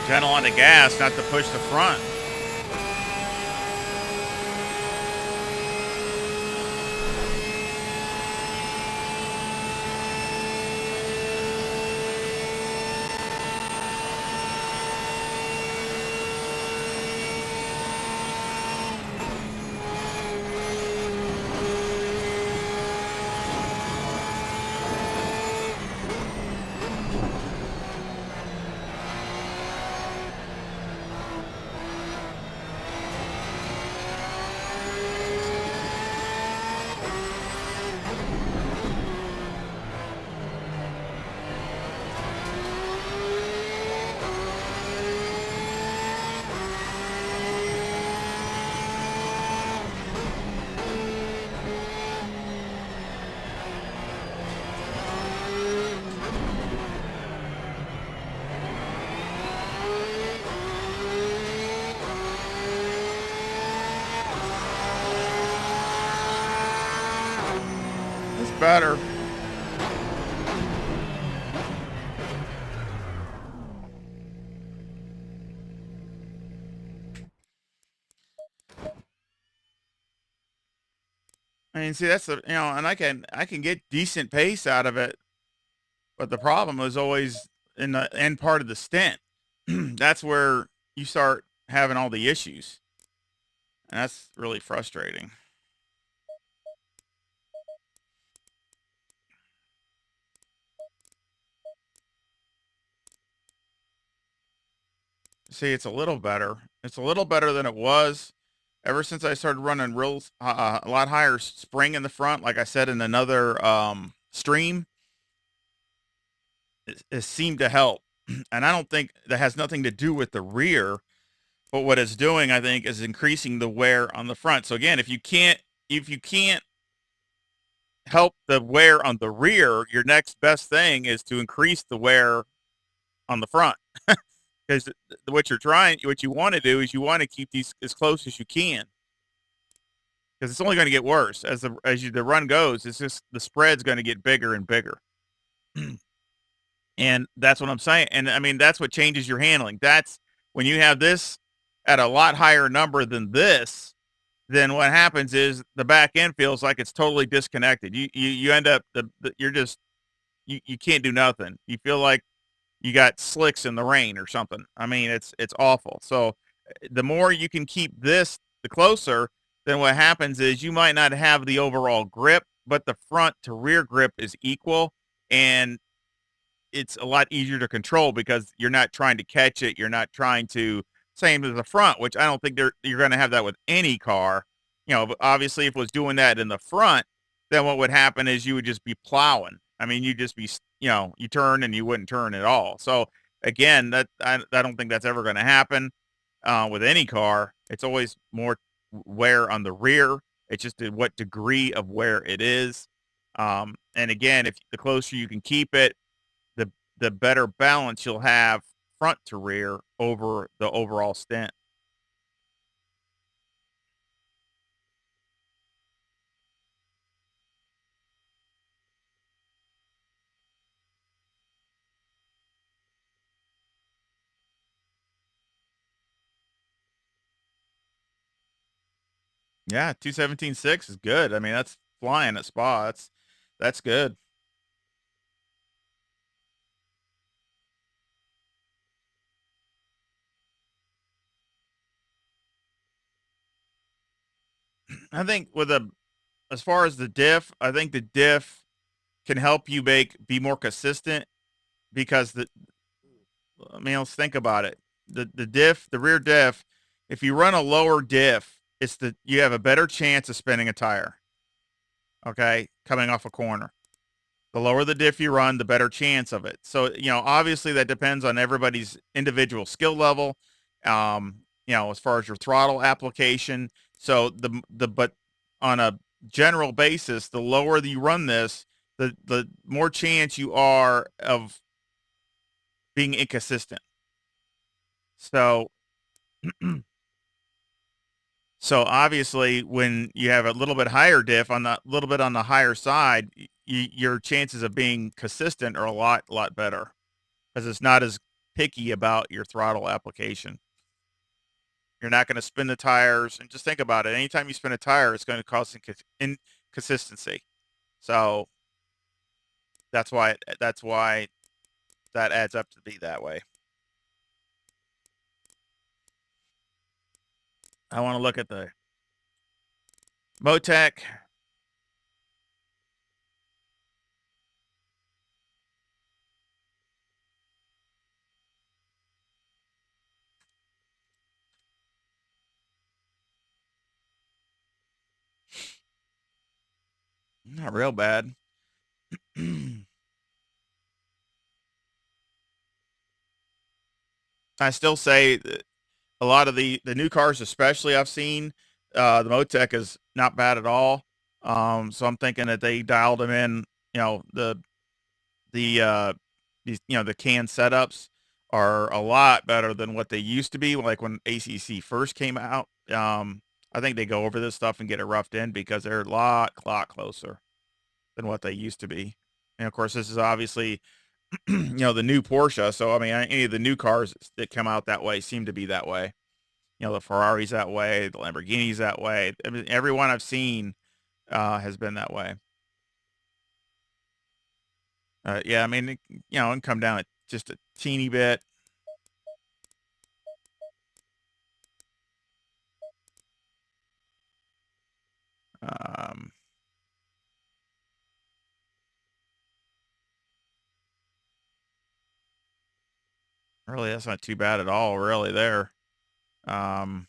Gentle on the gas, not to push the front. It's better. I mean, see, that's the, and I can get decent pace out of it, but the problem is always in the end part of the stint. That's where you start having all the issues, and that's really frustrating. See, it's a little better. It's a little better than it was ever since I started running real a lot higher spring in the front. Like I said in another stream, it seemed to help. And I don't think that has nothing to do with the rear, but what it's doing, I think, is increasing the wear on the front. So again, if you can't help the wear on the rear, your next best thing is to increase the wear on the front. Because what you want to do is you want to keep these as close as you can, because it's only going to get worse as the run goes. It's just the spread's going to get bigger and bigger, and that's what I'm saying. And I mean, that's what changes your handling. That's when you have this at a lot higher number than this. Then what happens is the back end feels like it's totally disconnected. You end up you're just you can't do nothing. You feel like you got slicks in the rain or something. I mean, it's awful. So the more you can keep this, the closer, then what happens is you might not have the overall grip, but the front to rear grip is equal, and it's a lot easier to control because you're not trying to catch it. You're not trying to, same as the front, which I don't think you're going to have that with any car. But obviously if it was doing that in the front, then what would happen is you would just be plowing. I mean, you'd just be, you turn and you wouldn't turn at all. So again, that I don't think that's ever going to happen with any car. It's always more wear on the rear. It's just what degree of wear it is. And again, if the closer you can keep it, the better balance you'll have front to rear over the overall stint. Yeah, 217.6 is good. I mean, that's flying at Spa. That's good. I think as far as the diff, I think the diff can help you be more consistent because I mean, let's think about it. The rear diff, if you run a lower diff, you have a better chance of spinning a tire. Okay, coming off a corner. The lower the diff you run, the better chance of it. So, obviously that depends on everybody's individual skill level. As far as your throttle application. So but on a general basis, the lower you run this, the more chance you are of being inconsistent. So, so obviously, when you have a little bit higher diff on the little bit on the higher side, your chances of being consistent are a lot better because it's not as picky about your throttle application. You're not going to spin the tires, and just think about it. Anytime you spin a tire, it's going to cause inconsistency. So that's why that adds up to be that way. I want to look at the Motec. Not real bad. I still say that a lot of the new cars, especially I've seen, the Motec is not bad at all. So I'm thinking that they dialed them in. You know the these the CAN setups are a lot better than what they used to be. Like when ACC first came out, I think they go over this stuff and get it roughed in because they're a lot closer than what they used to be. And of course, this is obviously the new Porsche. So I mean, any of the new cars that come out that way seem to be that way. The Ferrari's that way, the Lamborghini's that way. I mean, everyone I've seen has been that way. Yeah, I mean, it can come down just a teeny bit. Um, Really, that's not too bad at all. Really, there. Um,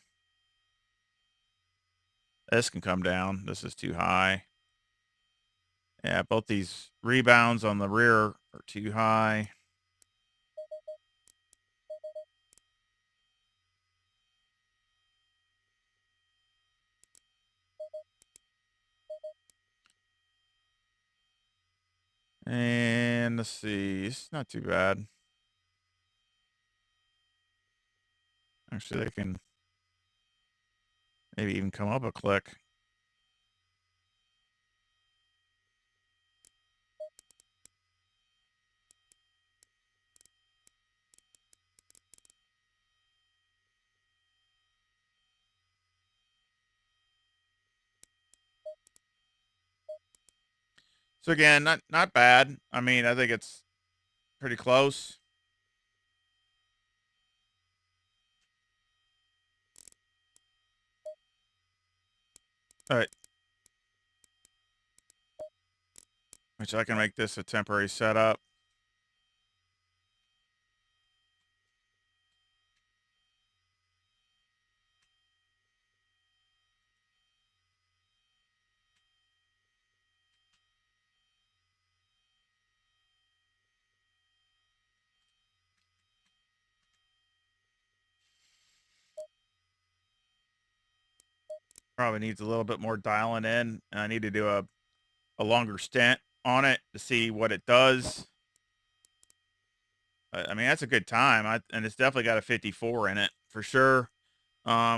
this can come down. This is too high. Yeah, both these rebounds on the rear are too high. And let's see, it's not too bad. Actually, they can maybe even come up a click. So again, not bad. I mean, I think it's pretty close. All right. Which I can make this a temporary setup. Probably needs a little bit more dialing in. And I need to do a longer stint on it to see what it does. I mean, that's a good time. And it's definitely got a 54 in it for sure,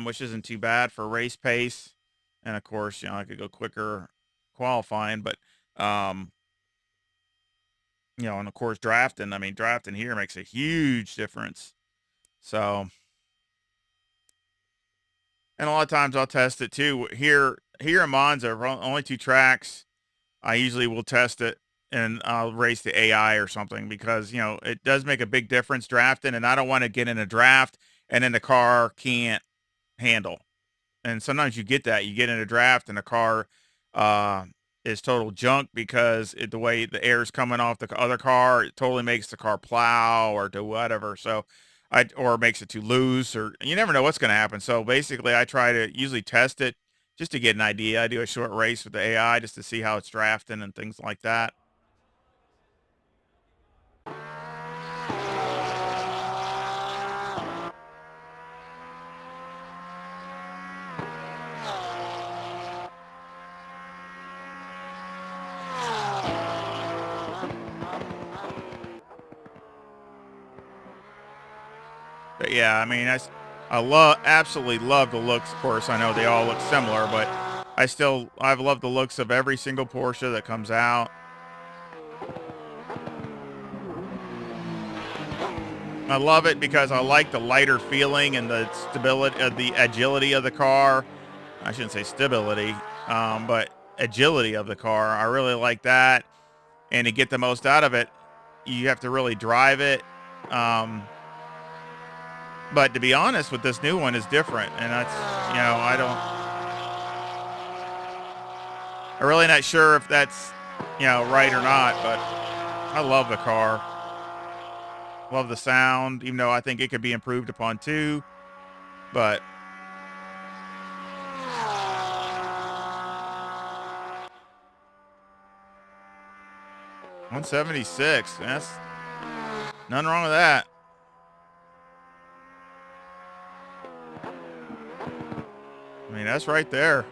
which isn't too bad for race pace. And of course, I could go quicker qualifying, but and of course drafting. I mean, drafting here makes a huge difference. So, and a lot of times I'll test it too. Here in Monza, only two tracks. I usually will test it and I'll race the AI or something because, it does make a big difference drafting, and I don't want to get in a draft and then the car can't handle. And sometimes you get that. You get in a draft and the car is total junk because the way the air is coming off the other car, it totally makes the car plow or do whatever. So or makes it too loose, or you never know what's going to happen. So basically I try to usually test it just to get an idea. I do a short race with the AI just to see how it's drafting and things like that. But yeah, I mean, absolutely love the looks. Of course, I know they all look similar, but I've loved the looks of every single Porsche that comes out. I love it because I like the lighter feeling and the stability, the agility of the car. I shouldn't say stability, but agility of the car. I really like that. And to get the most out of it, you have to really drive it. Um, but to be honest, with this new one is different, and that's I'm really not sure if that's right or not. But I love the car, love the sound, even though I think it could be improved upon too. But 176, that's nothing wrong with that. I mean, that's right there.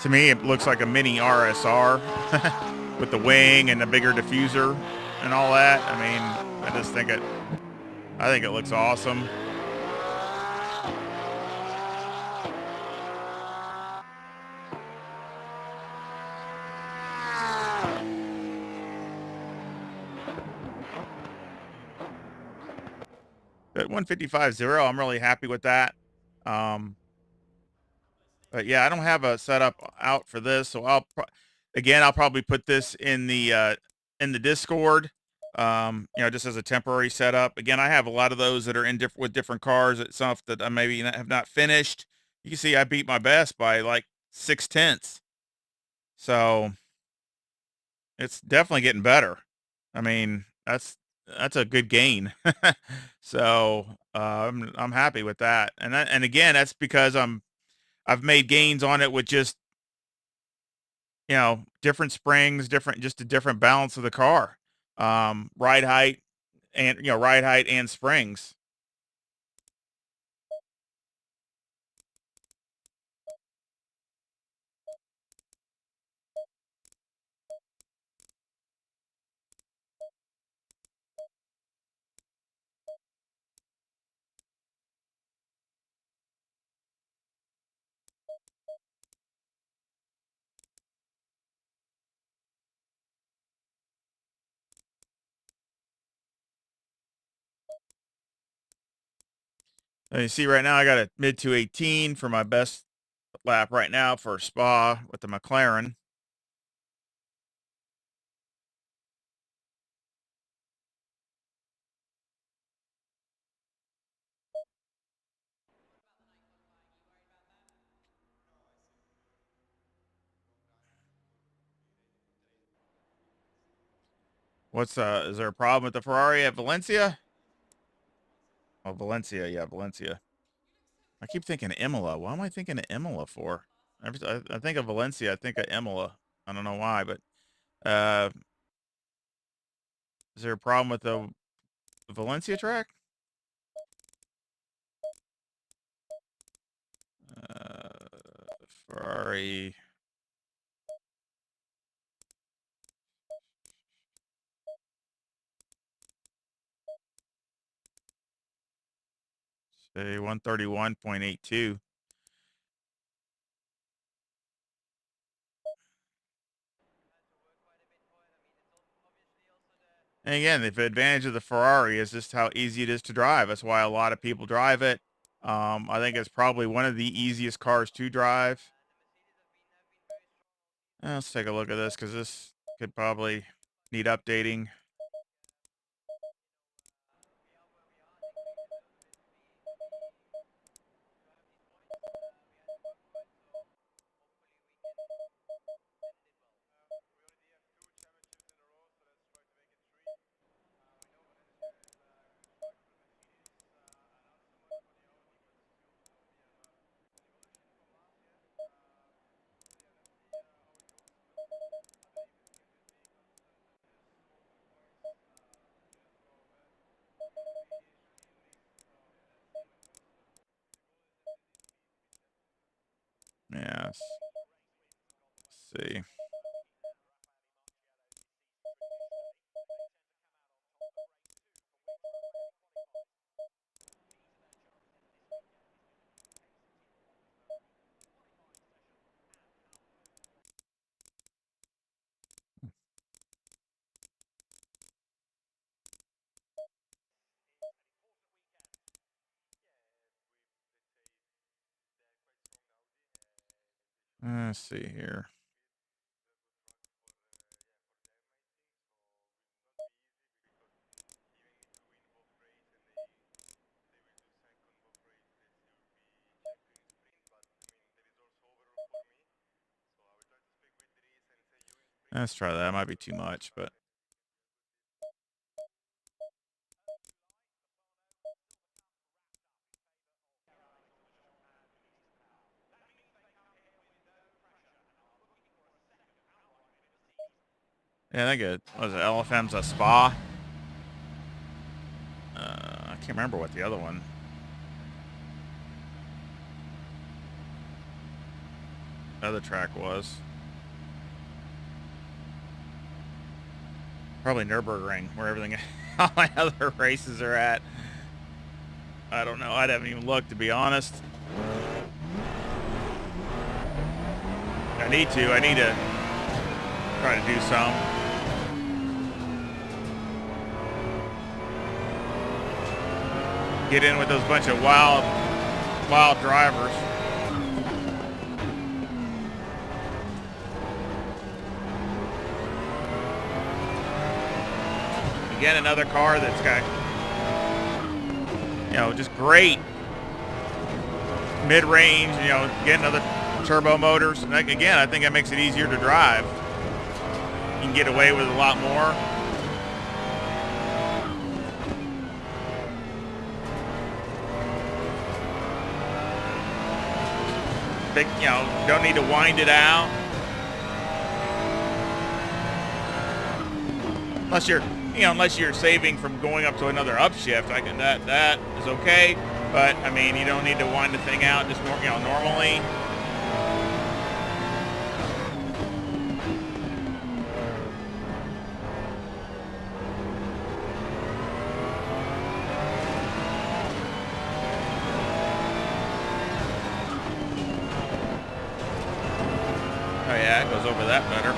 To me, it looks like a mini RSR with the wing and the bigger diffuser and all that. I mean, I think it looks awesome. At 155.0, I'm really happy with that. Um, but yeah, I don't have a setup out for this, so I'll probably put this in the Discord. Just as a temporary setup. Again, I have a lot of those that are with different cars. It's stuff that I maybe have not finished. You can see I beat my best by like 6/10. So it's definitely getting better. I mean, that's a good gain. So I'm happy with that. And again, that's because I've made gains on it with just different springs, just a different balance of the car, ride height, and ride height and springs. And you see right now I got a mid 218 for my best lap right now for Spa with the McLaren. Is there a problem with the Ferrari at Valencia? Oh, Valencia, yeah, Valencia. I keep thinking Imola. Why am I thinking of Imola for? I think of Valencia, I think of Imola. I don't know why, but uh, is there a problem with the Valencia track? Ferrari. Say 131.82. And again, the advantage of the Ferrari is just how easy it is to drive. That's why a lot of people drive it. I think it's probably one of the easiest cars to drive. Let's take a look at this because this could probably need updating. Yes. Let's see. Let's see here. Let's try that. It might be too much, but yeah, I think it was it LFM's a Spa. I can't remember what the other one. The other track was. Probably Nürburgring, where everything, all my other races are at. I don't know. I haven't even looked, to be honest. I need to try to do some. Get in with those bunch of wild drivers. Again, another car that's got, just great mid-range, get another turbo motors. And again, I think that makes it easier to drive. You can get away with a lot more. Big, don't need to wind it out. Unless you're saving from going up to another upshift, that is okay. But I mean, you don't need to wind the thing out just normally. Oh yeah, it goes over that better.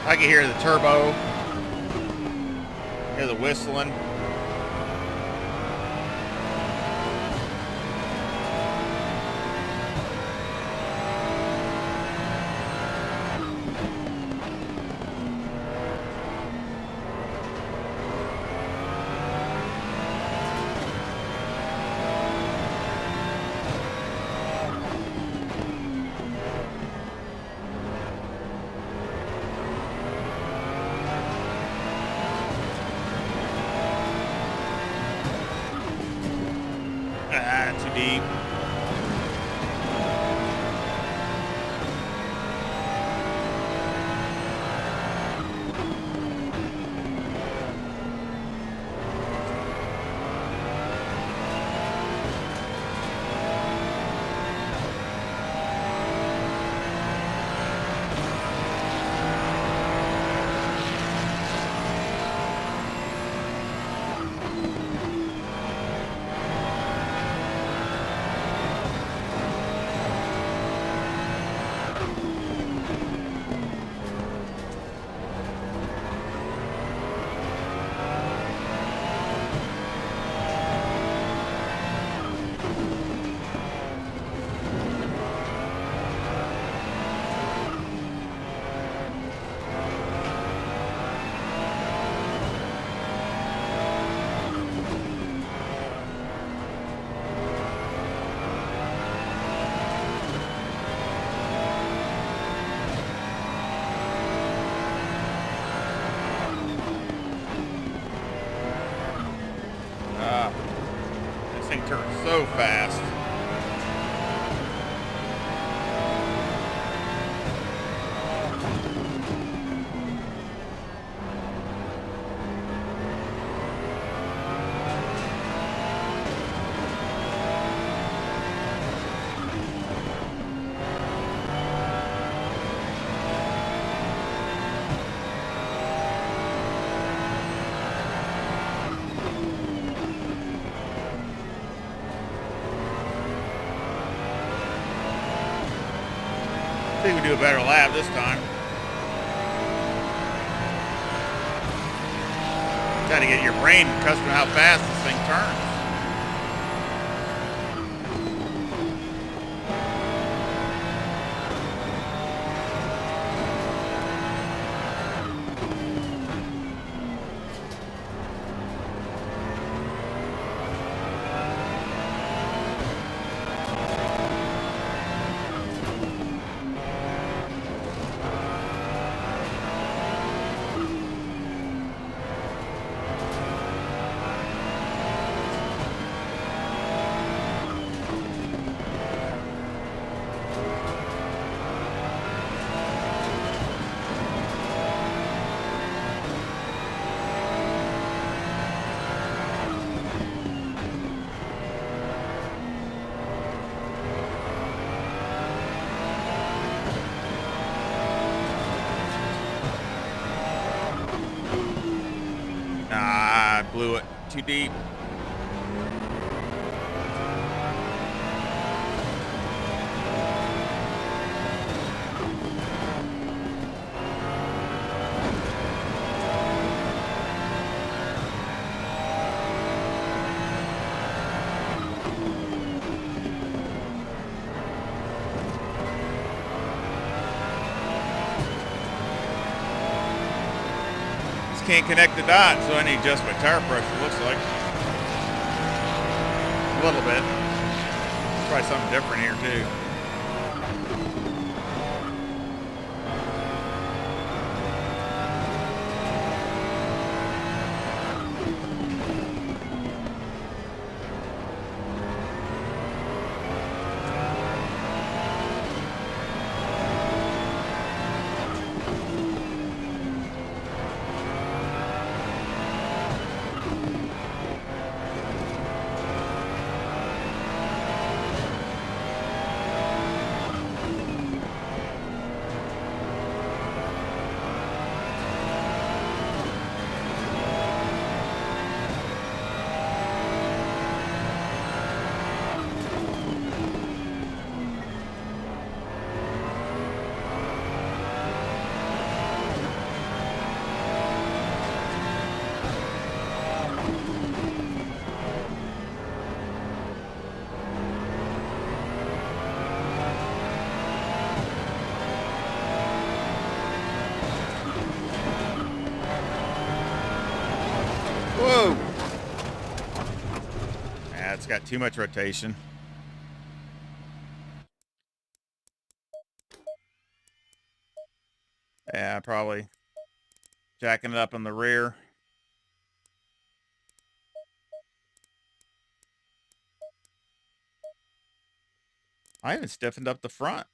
I can hear the turbo, hear the whistling. deep. This thing turns so fast. I think we do a better lap this time. Trying to get your brain accustomed to how fast this thing turns. Blew it too deep. Can't connect the dots, so I need to adjust my tire pressure, looks like. A little bit. Try something different here, too. Whoa! Yeah, it's got too much rotation. Yeah, probably jacking it up in the rear. I haven't stiffened up the front.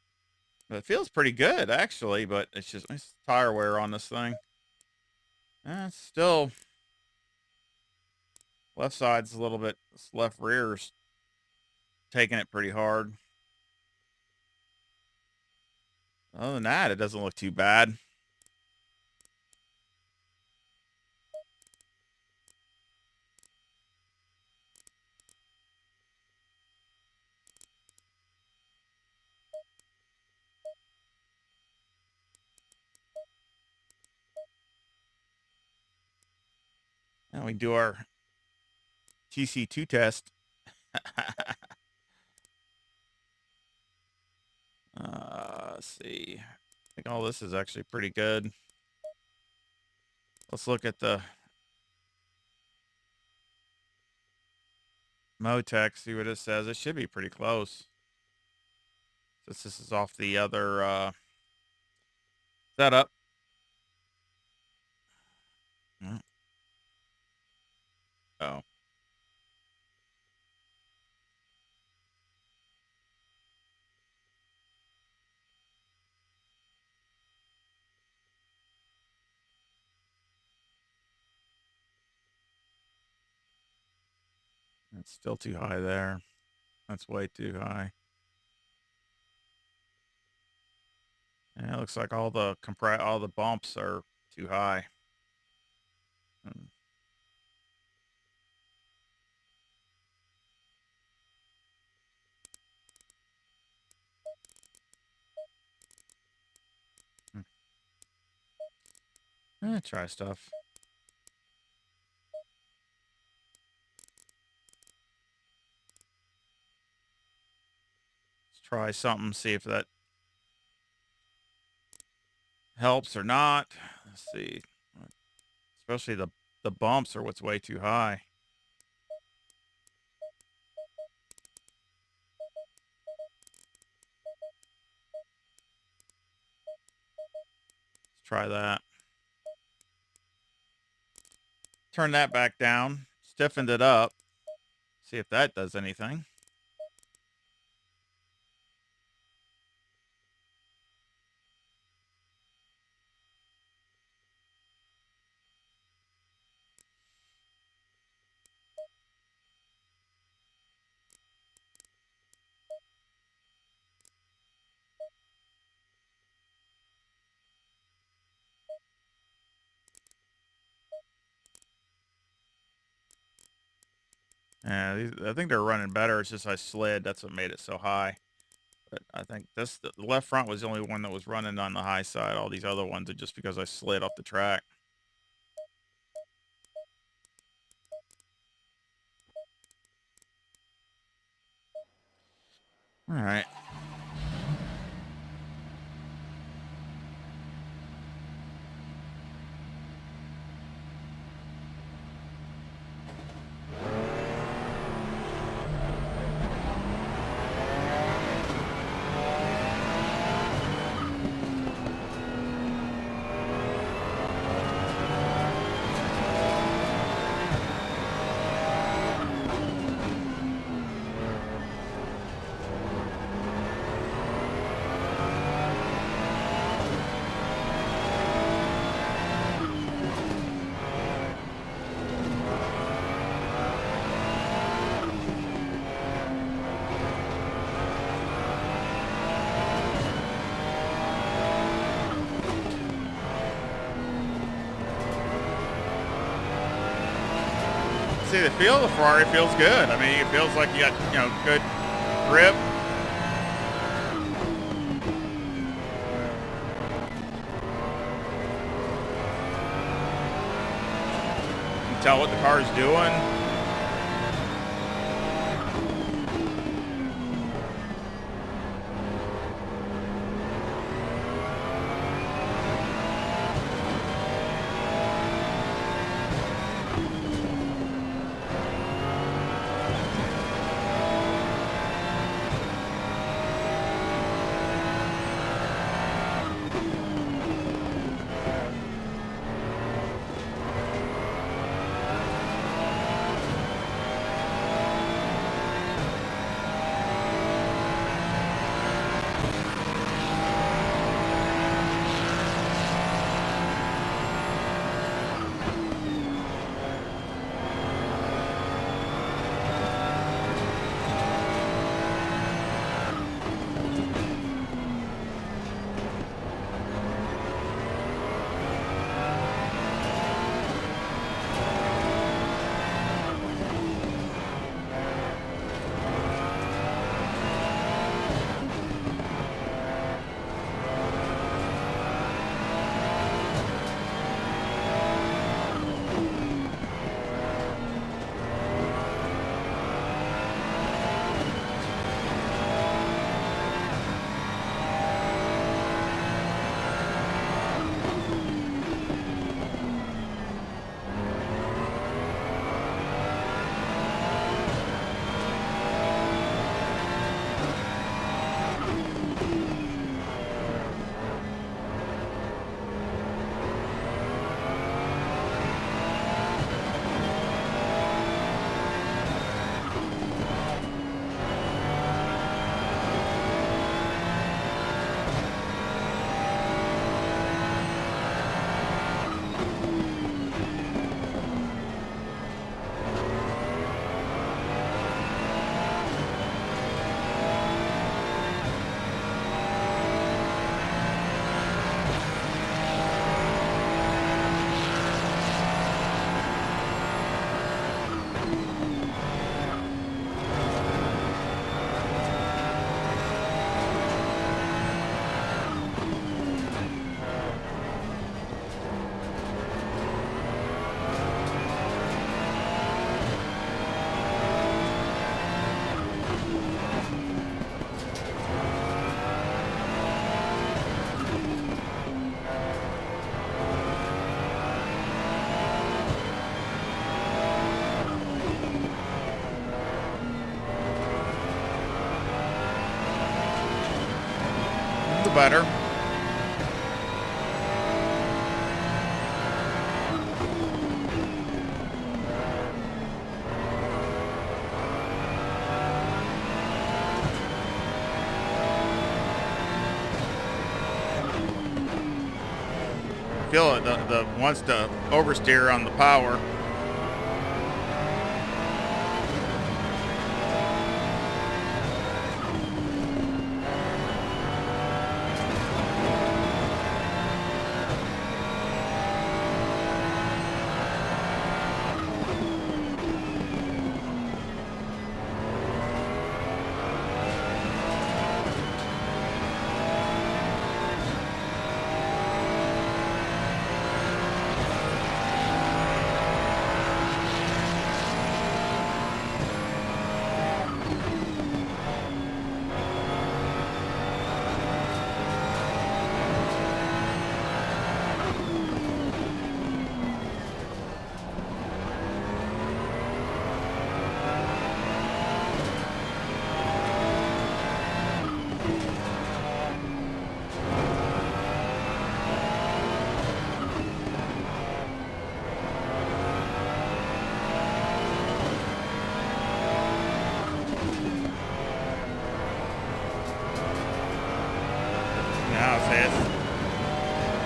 It feels pretty good, actually, but it's just it's tire wear on this thing. Still, left side's a little bit, this left rear's taking it pretty hard. Other than that, it doesn't look too bad. And we do our TC2 test. Let's see. I think all this is actually pretty good. Let's look at the Motec, see what it says. It should be pretty close. Since this is off the other setup. Oh. It's still too high there. That's way too high. And it looks like all the bumps are too high. Try stuff. Let's try something, see if that helps or not. Let's see. Especially the bumps are what's way too high. Let's try that. Turn that back down. Stiffened it up. See if that does anything. Yeah, I think they're running better. It's just I slid. That's what made it so high. But I think the left front was the only one that was running on the high side. All these other ones are just because I slid off the track. All right. See, the feel of the Ferrari feels good. I mean, it feels like you got, good grip. You can tell what the car is doing. better. Feel it, the wants to oversteer on the power.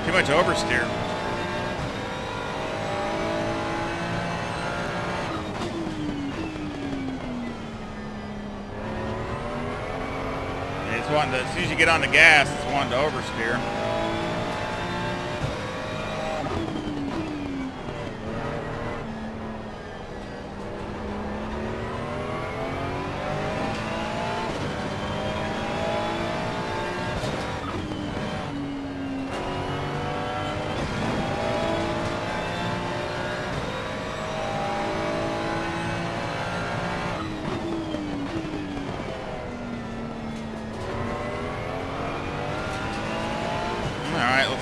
Too much oversteer. It's wanting to, as soon as you get on the gas, it's wanting to oversteer.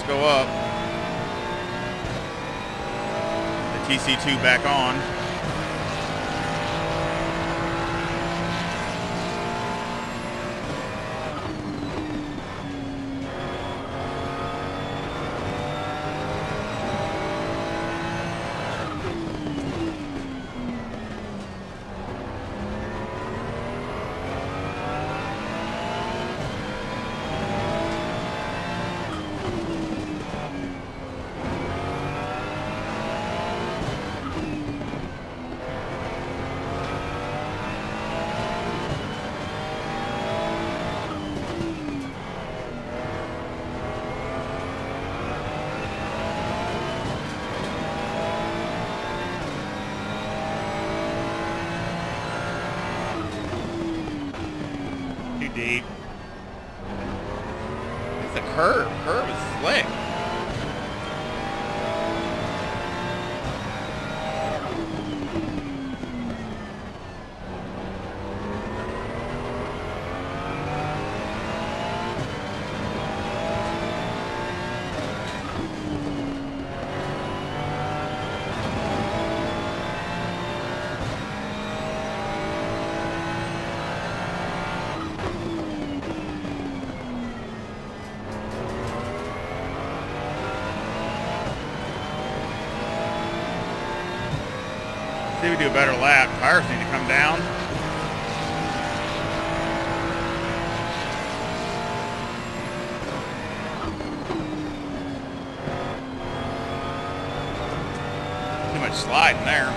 Go up. The TC2 back on. Deep. It's a curve. Curve is slick. See if we do a better lap. Tires need to come down. Too much sliding there.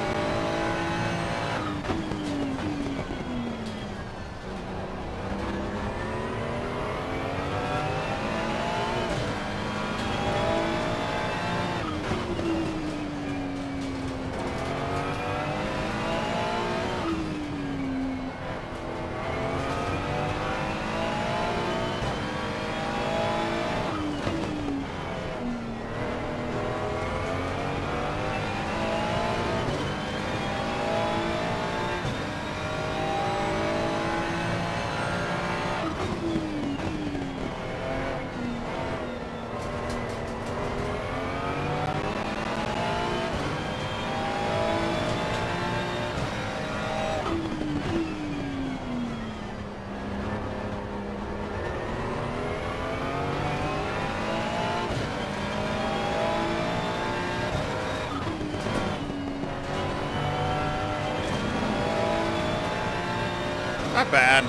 Not bad.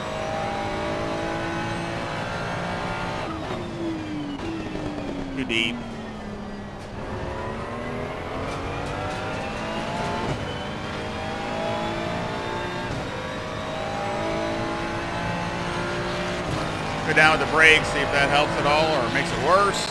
Too deep. Go down with the brakes, see if that helps at all or makes it worse.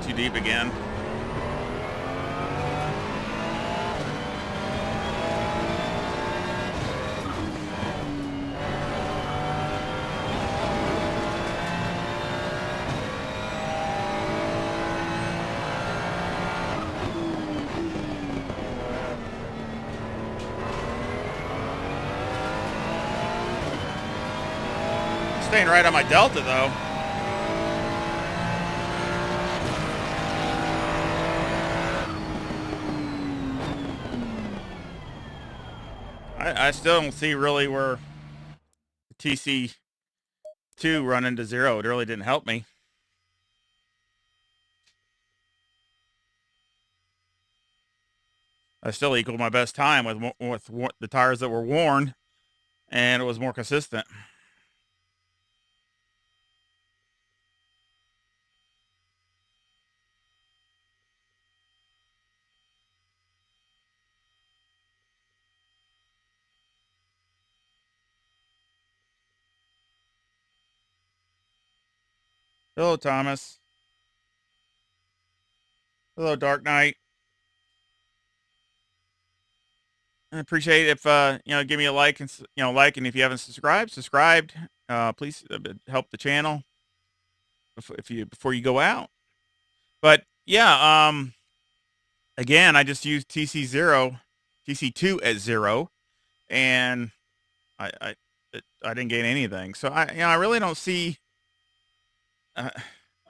Too deep again. Staying right on my delta though. I still don't see really where TC2 run into zero. It really didn't help me. I still equaled my best time with the tires that were worn, and it was more consistent. Hello, Thomas. Hello, Dark Knight. I appreciate it if give me a like and and if you haven't subscribed, please help the channel before you go out. But yeah, again, I just used TC2 at 0, and I didn't gain anything. So I really don't see.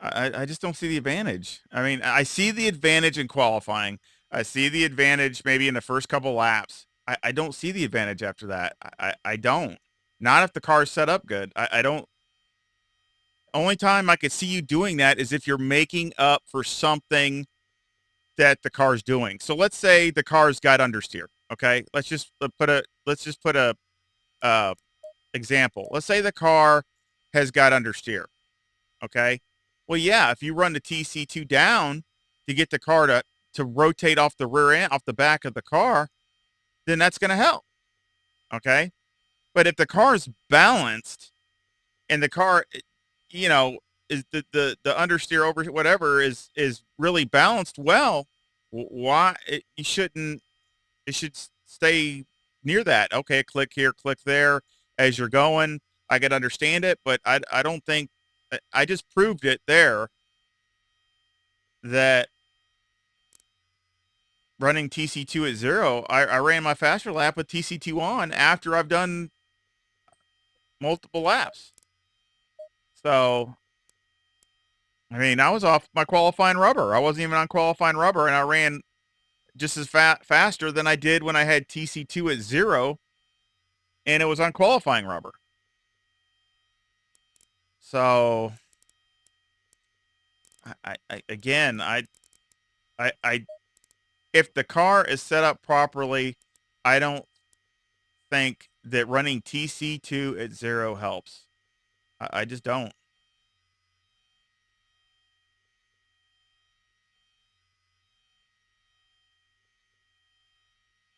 I just don't see the advantage. I mean, I see the advantage in qualifying. I see the advantage maybe in the first couple laps. I don't see the advantage after that. I don't. Not if the car's set up good. I don't. Only time I could see you doing that is if you're making up for something that the car's doing. So let's say the car's got understeer. Okay, let's just put a example. Let's say the car has got understeer. Okay. Well, yeah, if you run the TC2 down to get the car to rotate off the rear end, off the back of the car, then that's going to help. Okay. But if the car is balanced and the car, is the understeer over whatever is really balanced well, why you shouldn't, it should stay near that. Okay. Click here, click there as you're going. I could understand it, but I don't think, I just proved it there that running TC2 at 0, I ran my faster lap with TC2 on after I've done multiple laps. So, I mean, I was off my qualifying rubber. I wasn't even on qualifying rubber, and I ran just as faster than I did when I had TC2 at 0, and it was on qualifying rubber. So, again, if the car is set up properly, I don't think that running TC2 at 0 helps. I just don't.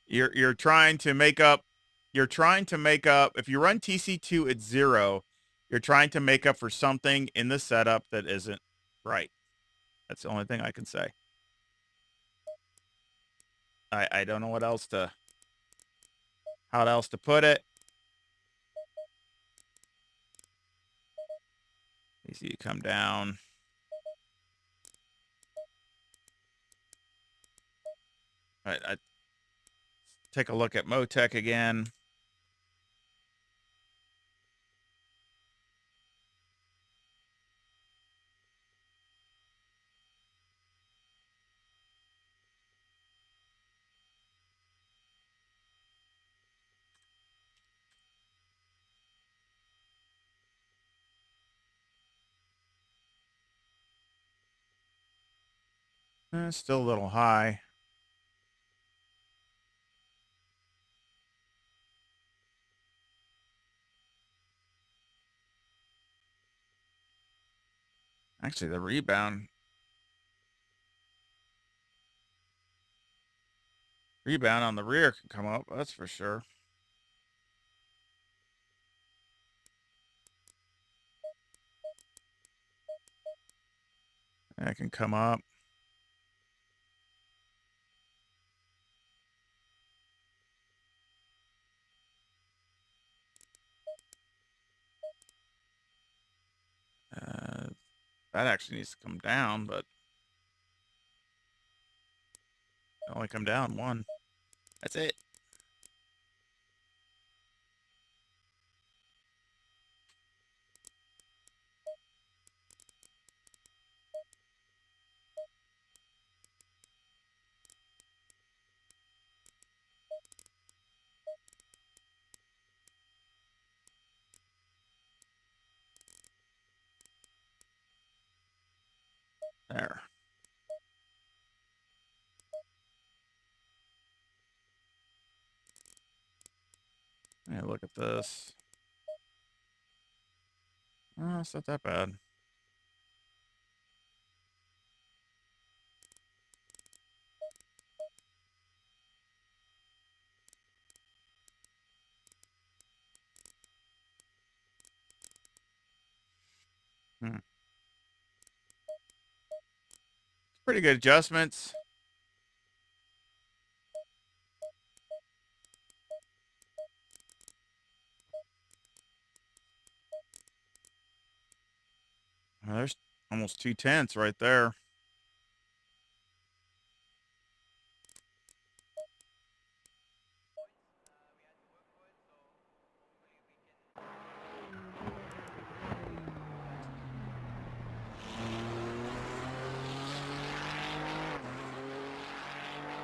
You're trying to make up. You're trying to make up. If you run TC2 at 0, You're trying to make up for something in the setup that isn't right. That's the only thing I can say. I don't know what else to, how else to put it. Easy to come down. I take a look at Motec again. Still a little high. Actually, the rebound on the rear can come up, that's for sure. That can come up. That actually needs to come down, but it only come down one. That's it. There. Yeah, look at this. Oh, it's not that bad. Pretty good adjustments. Well, there's almost 2/10 right there.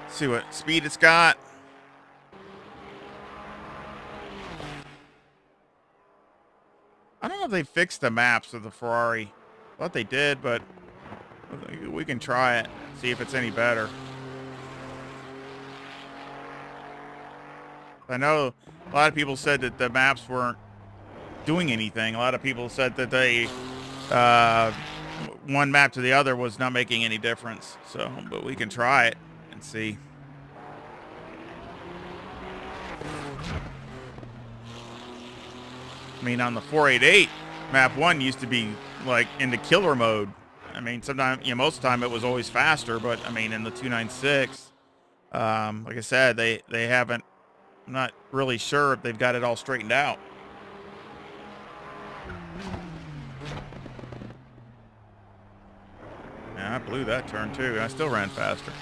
See what speed it's got. I don't know if they fixed the maps of the Ferrari. Thought they did, but we can try it. See if it's any better. I know a lot of people said that the maps weren't doing anything. A lot of people said that they, one map to the other was not making any difference. So, but we can try it and see. I mean, on the 488, map 1 used to be like into killer mode. I mean, sometimes, you know, most of the time it was always faster, but I mean, in the 296, like I said, they haven't, I'm not really sure if they've got it all straightened out. Yeah, I blew that turn too. I still ran faster.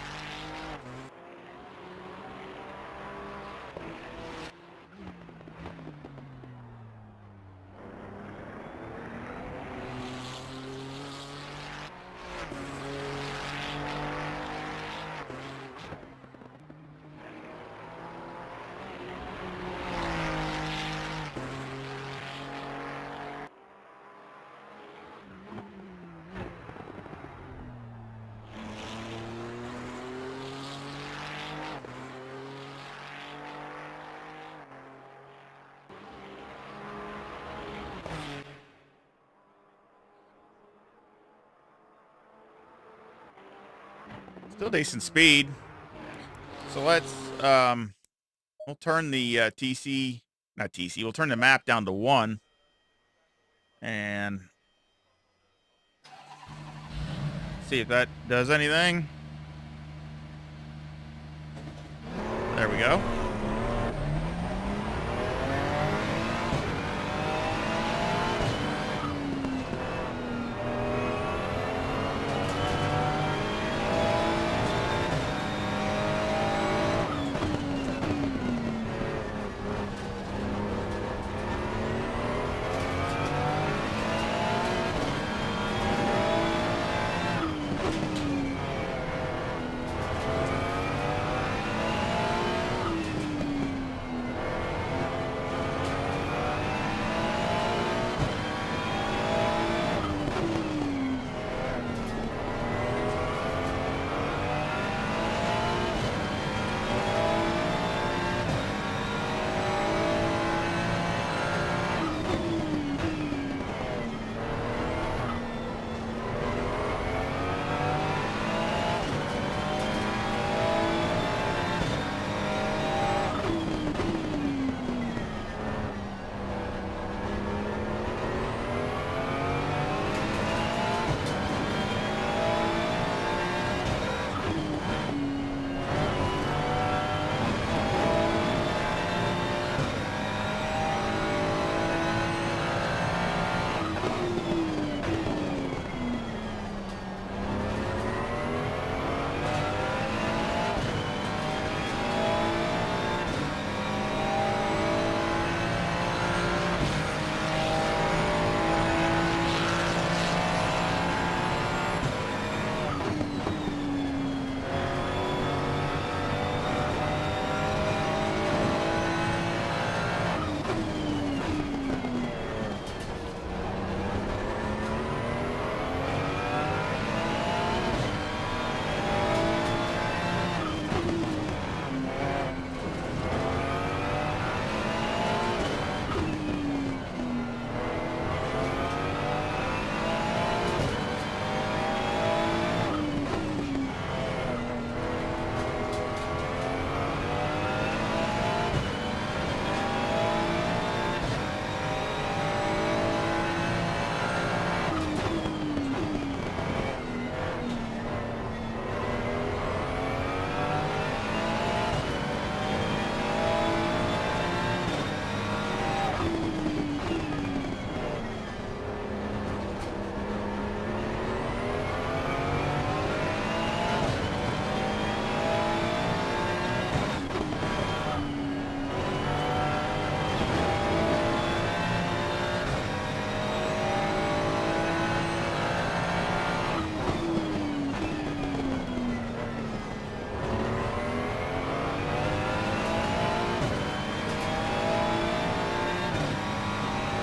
Still decent speed. So let's, we'll turn the we'll turn the map down to 1. And see if that does anything. There we go.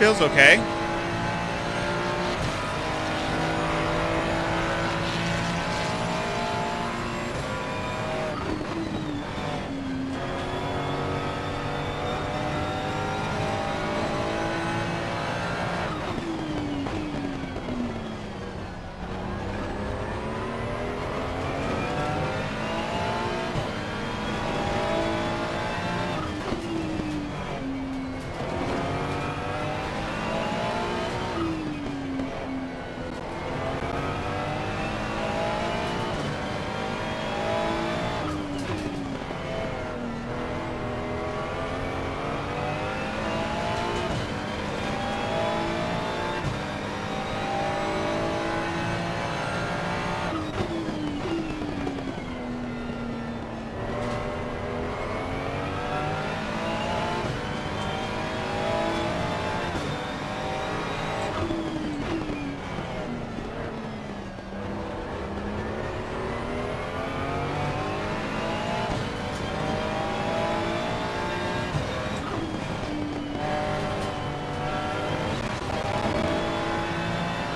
Feels okay.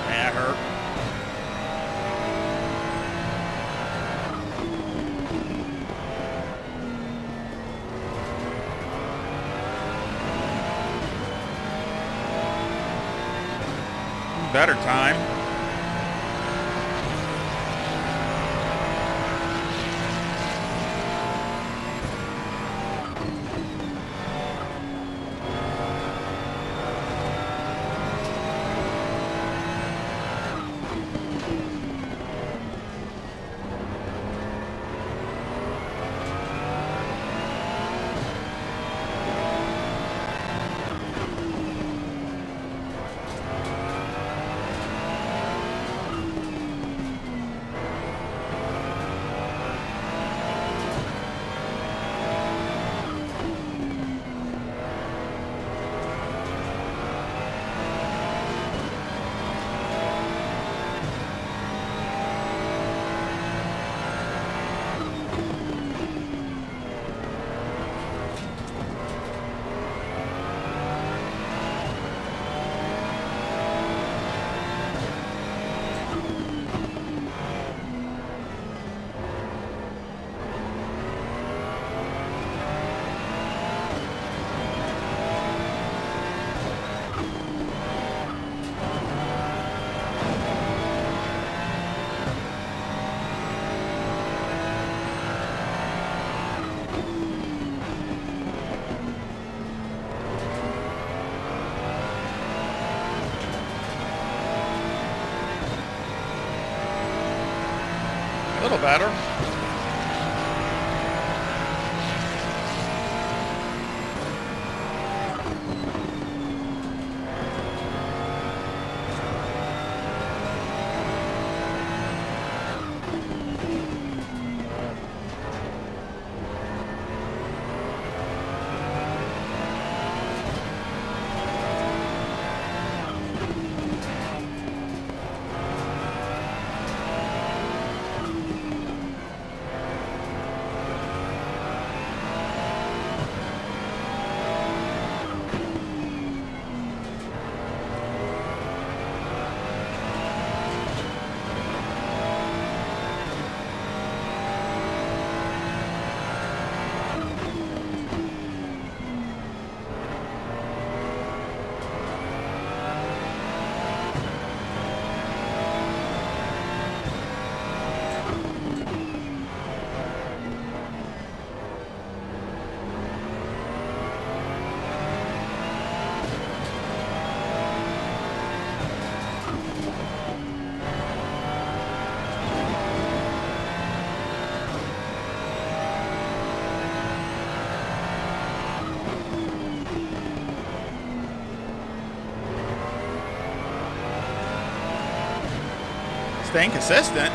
That hurt. Better time. better. Staying consistent.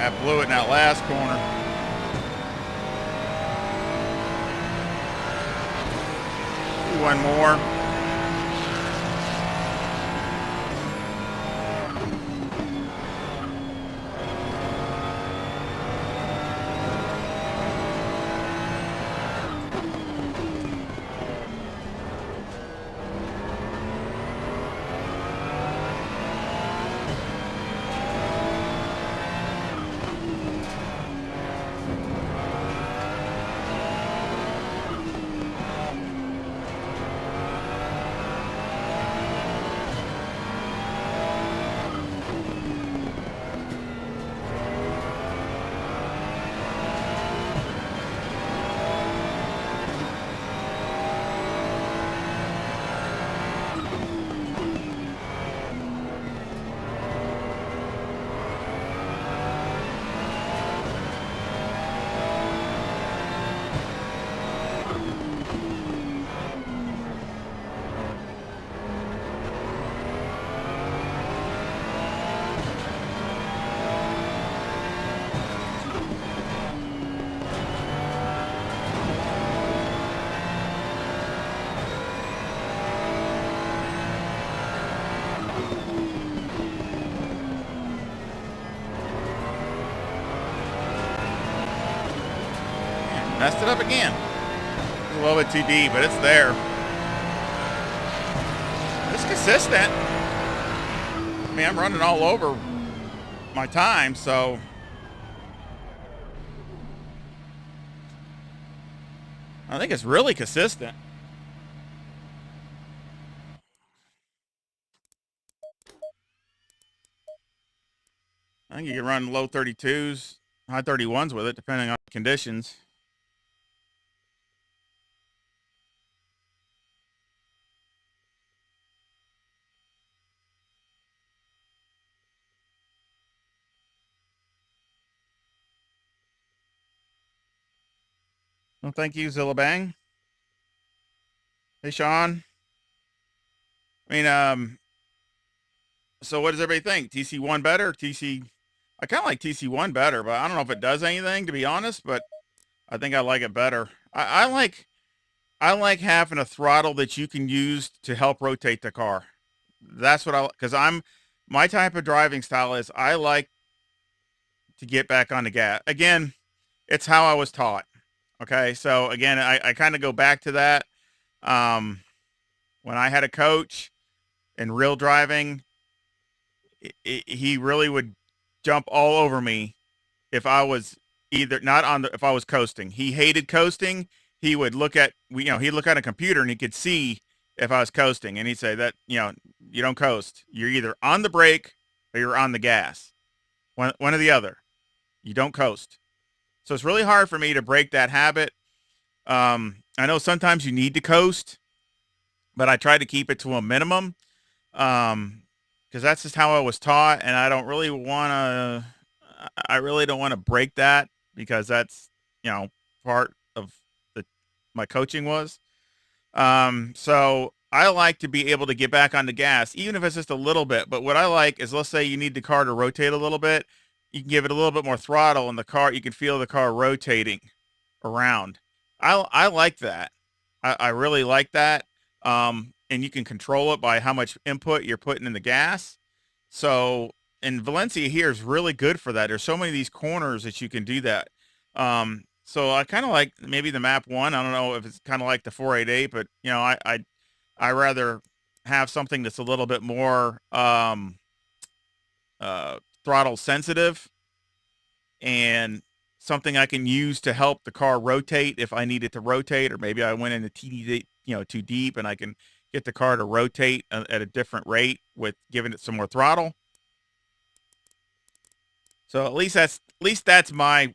I blew it in that last corner. One more. Messed it up again. It's a little bit too deep, but it's there. It's consistent. I mean, I'm running all over my time, so I think it's really consistent. I think you can run low 32s, high 31s with it, depending on conditions. Well, thank you, Zillabang. Hey, Sean. I mean, so what does everybody think? TC1 better? I kind of like TC1 better, but I don't know if it does anything, to be honest, but I think I like it better. I like having a throttle that you can use to help rotate the car. That's what because my type of driving style is I like to get back on the gas. Again, it's how I was taught. Okay. So again, I kind of go back to that. Um, when I had a coach in real driving, he really would jump all over me if I was either not on the, if I was coasting. He hated coasting. He would look at, he'd look at a computer and he could see if I was coasting, and he'd say that, you don't coast. You're either on the brake or you're on the gas. One or the other. You don't coast. So it's really hard for me to break that habit. I know sometimes you need to coast, but I try to keep it to a minimum. Because that's just how I was taught, and I really don't want to break that, because that's, part of the my coaching was. So I like to be able to get back on the gas, even if it's just a little bit. But what I like is, let's say you need the car to rotate a little bit, you can give it a little bit more throttle, and you can feel the car rotating around. I like that. I really like that. And you can control it by how much input you're putting in the gas. So, and Valencia here is really good for that. There's so many of these corners that you can do that. So I kind of like maybe the map one. I don't know if it's kind of like the 488, but I rather have something that's a little bit more throttle sensitive, and something I can use to help the car rotate if I need it to rotate, or maybe I went into too deep, and I can get the car to rotate at a different rate with giving it some more throttle. So at least that's my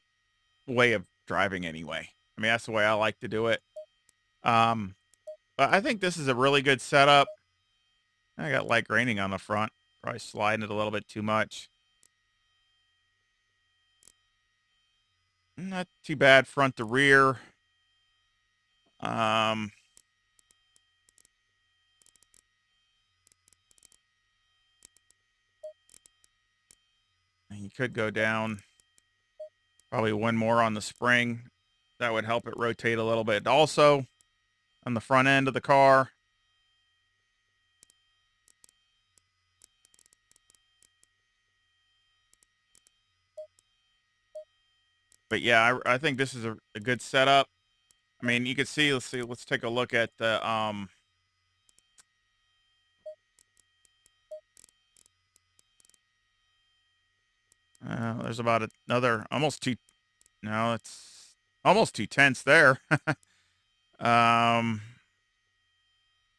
way of driving anyway. I mean, that's the way I like to do it. But I think this is a really good setup. I got light graining on the front, probably sliding it a little bit too much. Not too bad front to rear. You could go down probably one more on the spring. That would help it rotate a little bit. Also, on the front end of the car. But yeah, I think this is a good setup. I mean, you can see, let's take a look at the, there's about another, it's almost 2/10 there. About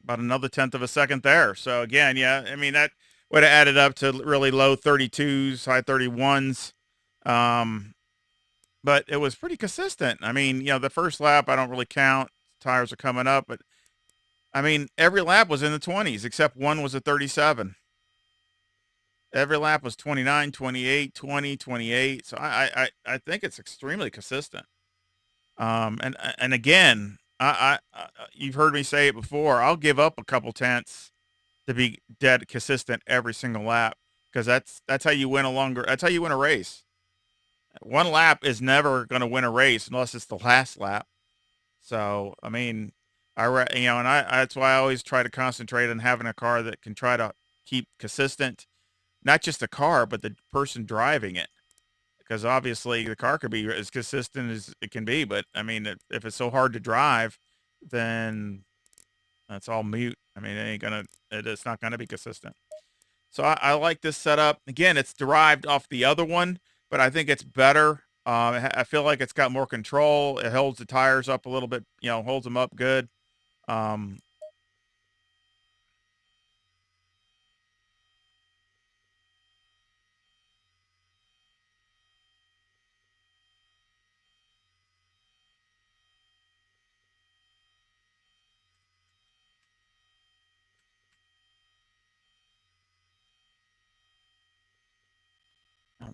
another 1/10 of a second there. So again, yeah, I mean, that would have added up to really low 32s, high 31s. But it was pretty consistent. I mean, the first lap, I don't really count. Tires are coming up, but I mean, every lap was in the 20s, except one was a 37. Every lap was 29, 28, 20, 28. So I think it's extremely consistent. And again, you've heard me say it before. I'll give up a couple tenths to be dead consistent every single lap, because that's how you win that's how you win a race. One lap is never going to win a race unless it's the last lap. So, I mean, that's why I always try to concentrate on having a car that can try to keep consistent, not just the car, but the person driving it. Because obviously the car could be as consistent as it can be, but I mean, if it's so hard to drive, then that's all mute. I mean, it's not gonna be consistent. So I like this setup. Again, it's derived off the other one, but I think it's better. I feel like it's got more control. It holds the tires up a little bit, holds them up good. Um,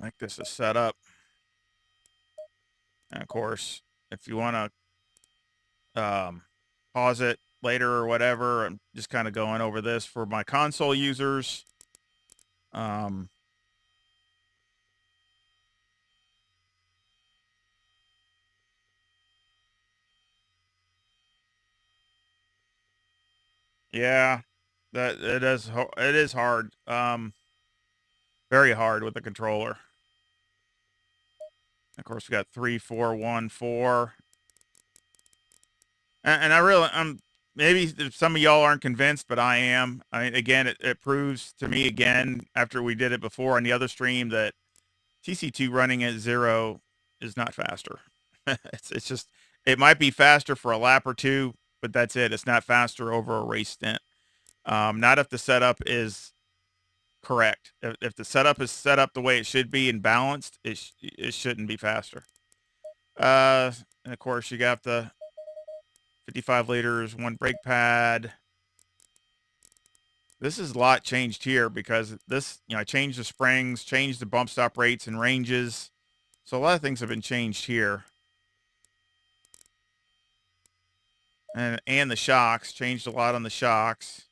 like this is set up. And of course, if you want to pause it later or whatever, I'm just kind of going over this for my console users. Yeah, it is hard. Very hard with the controller. Of course, we got 3, 4, 1, 4. And I'm maybe some of y'all aren't convinced, but I am. I mean, again, it proves to me again after we did it before on the other stream that TC2 running at 0 is not faster. It's just, it might be faster for a lap or two, but that's it. It's not faster over a race stint. Not if the setup is correct. If the setup is set up the way it should be and balanced, it shouldn't be faster. And of course, you got the 55 liters, 1 brake pad. This is a lot changed here because this, I changed the springs, changed the bump stop rates and ranges. So a lot of things have been changed here. And the shocks, changed a lot on the shocks.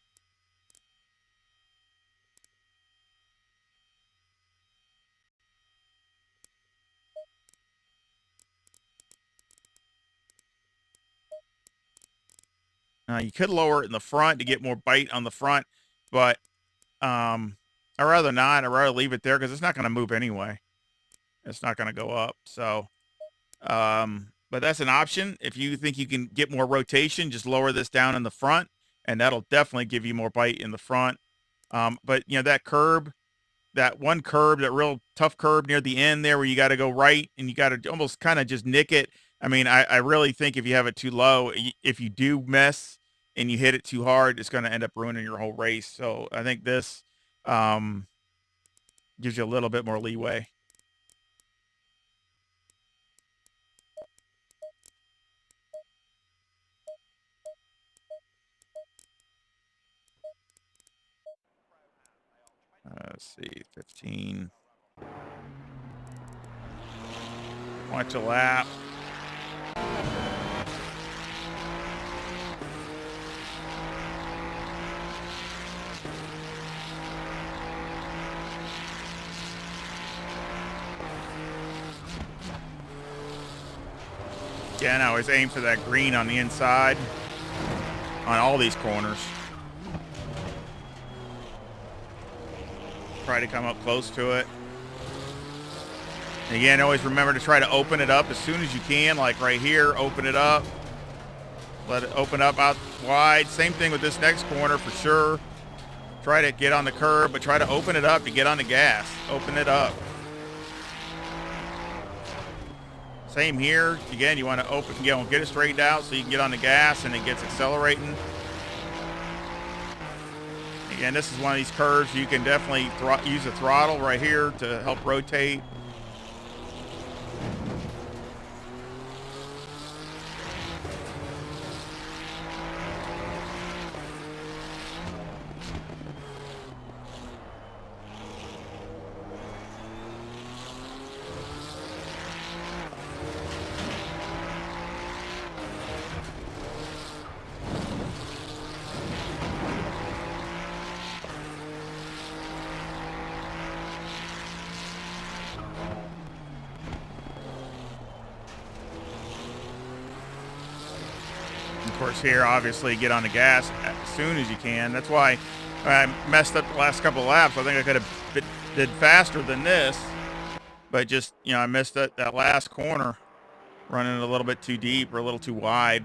You could lower it in the front to get more bite on the front, but I'd rather not. I'd rather leave it there because it's not going to move anyway. It's not going to go up. So, but that's an option. If you think you can get more rotation, just lower this down in the front, and that'll definitely give you more bite in the front. But that curb, that one curb, that real tough curb near the end there where you got to go right and you got to almost kind of just nick it. I mean, I really think if you have it too low, if you do miss and you hit it too hard, it's going to end up ruining your whole race. So I think this gives you a little bit more leeway. Let's see, 15. Watch a lap. Again, I always aim for that green on the inside on all these corners. Try to come up close to it. And again, always remember to try to open it up as soon as you can, like right here, open it up. Let it open up out wide. Same thing with this next corner for sure. Try to get on the curb, but try to open it up to get on the gas. Open it up. Same here. Again, you want to open, get it straightened out so you can get on the gas and it gets accelerating. Again, this is one of these curves. You can definitely use the throttle right here to help rotate. Of course, here, obviously, get on the gas as soon as you can. That's why I messed up the last couple of laps. I think I could have did faster than this, but just, I missed that last corner, running a little bit too deep or a little too wide.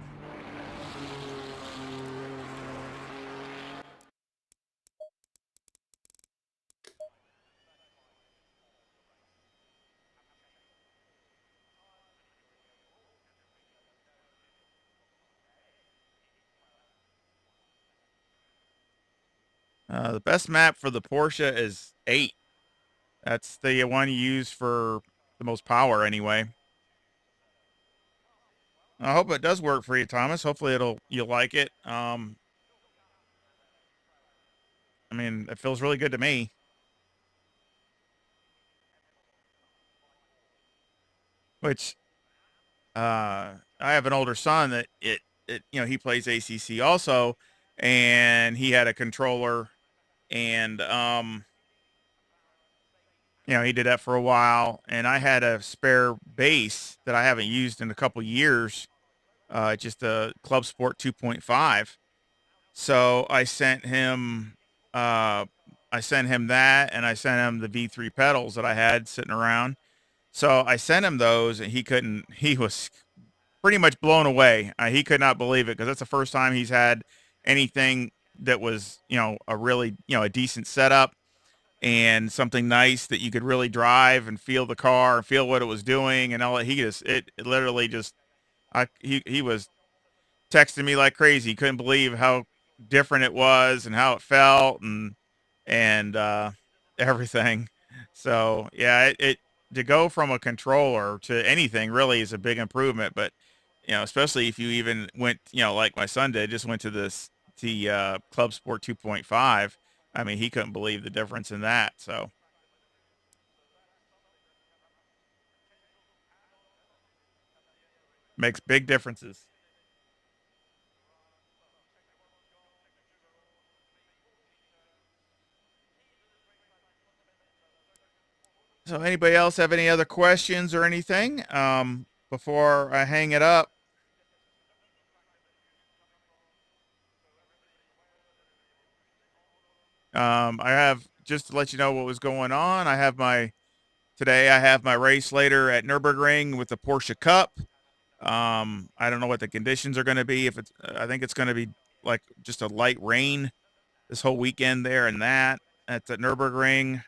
The best map for the Porsche is 8. That's the one you use for the most power anyway. I hope it does work for you, Thomas. Hopefully you'll like it. I mean, it feels really good to me. which I have an older son that he plays ACC also, and he had a controller, and he did that for a while, and I had a spare bass that I haven't used in a couple years, just a Club Sport 2.5. So I sent him that, and I sent him the V3 pedals that I had sitting around. So I sent him those, and he was pretty much blown away. He could not believe it because that's the first time he's had anything that was, a really, a decent setup and something nice that you could really drive and feel the car and feel what it was doing and all that. It literally just, he was texting me like crazy. He couldn't believe how different it was and how it felt and everything. So yeah, it to go from a controller to anything really is a big improvement. But especially if you even went, like my son did, just went to the Club Sport 2.5. I mean, he couldn't believe the difference in that. So makes big differences. So anybody else have any other questions or anything before I hang it up? I have, just to let you know what was going on. Today I have my race later at Nürburgring with the Porsche Cup. I don't know what the conditions are going to be. If it's, I think it's going to be like just a light rain this whole weekend there and that at the Nürburgring.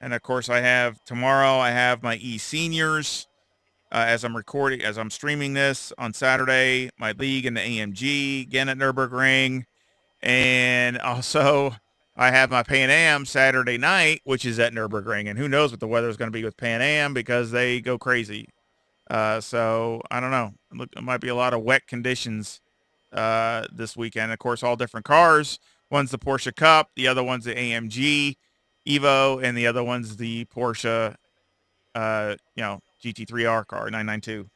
And of course, tomorrow I have my seniors as I'm streaming this on Saturday, my league in the AMG again at Nürburgring. And also, I have my Pan Am Saturday night, which is at Nürburgring. And who knows what the weather is going to be with Pan Am because they go crazy. So I don't know. Look, it might be a lot of wet conditions this weekend. Of course, all different cars. One's the Porsche Cup, the other one's the AMG EVO, and the other one's the Porsche, GT3R car 992.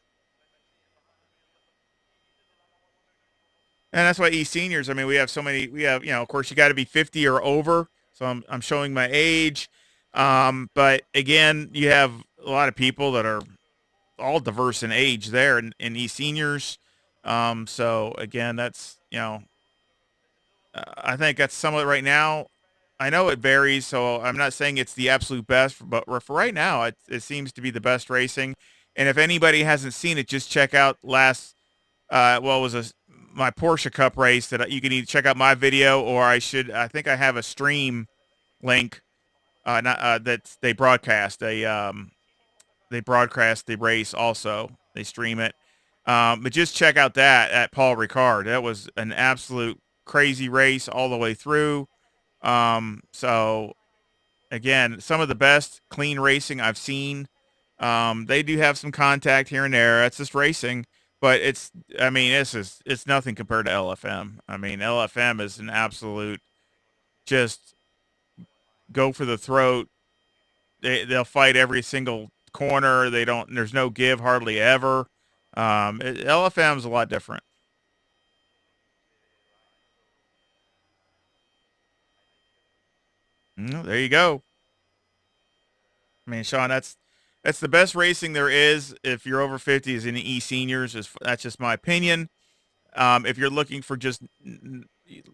And that's why seniors. I mean, we have so many. We have, of course, you got to be 50 or over. So I'm showing my age. But again, you have a lot of people that are all diverse in age there in seniors. So again, that's, I think that's some of it right now. I know it varies, so I'm not saying it's the absolute best, but for right now, it seems to be the best racing. And if anybody hasn't seen it, just check out it was my Porsche Cup race that you can either check out my video or I think I have a stream link that they broadcast the race also. They stream it. But just check out that at Paul Ricard. That was an absolute crazy race all the way through. So again, some of the best clean racing I've seen. They do have some contact here and there. That's just racing, but it's nothing compared to LFM. I mean, LFM is an absolute just go for the throat. They'll fight every single corner. There's no give hardly ever. LFM is a lot different. There you go. I mean, Sean, that's the best racing there is. If you're over 50, is in the seniors. That's just my opinion. If you're looking for just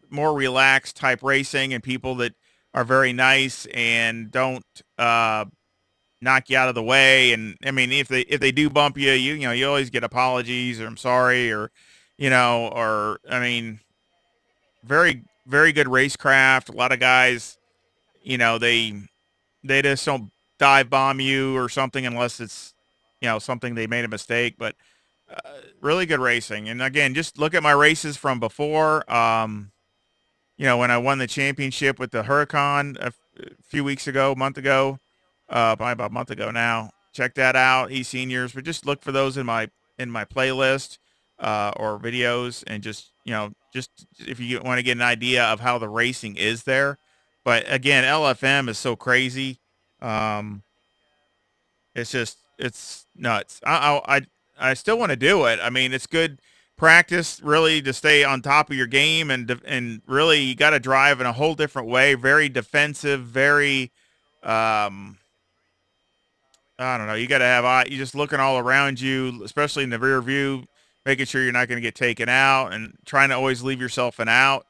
more relaxed type racing and people that are very nice and don't knock you out of the way, and I mean, if they do bump you, you always get apologies or I'm sorry or or I mean, very very good racecraft. A lot of guys, they just don't dive bomb you or something unless it's something they made a mistake. But uh, really good racing. And again, just look at my races from before. When I won the championship with the Huracan a few weeks ago, a month ago, probably about a month ago now. Check that out, seniors. But just look for those in my playlist or videos, and just if you want to get an idea of how the racing is there. But again, LFM is so crazy. Um, it's just it's nuts. I still want to do it. I mean, it's good practice really to stay on top of your game, and really you got to drive in a whole different way. Very defensive, very I don't know. You got to have eye. You just looking all around you, especially in the rear view, making sure you're not going to get taken out, and trying to always leave yourself an out,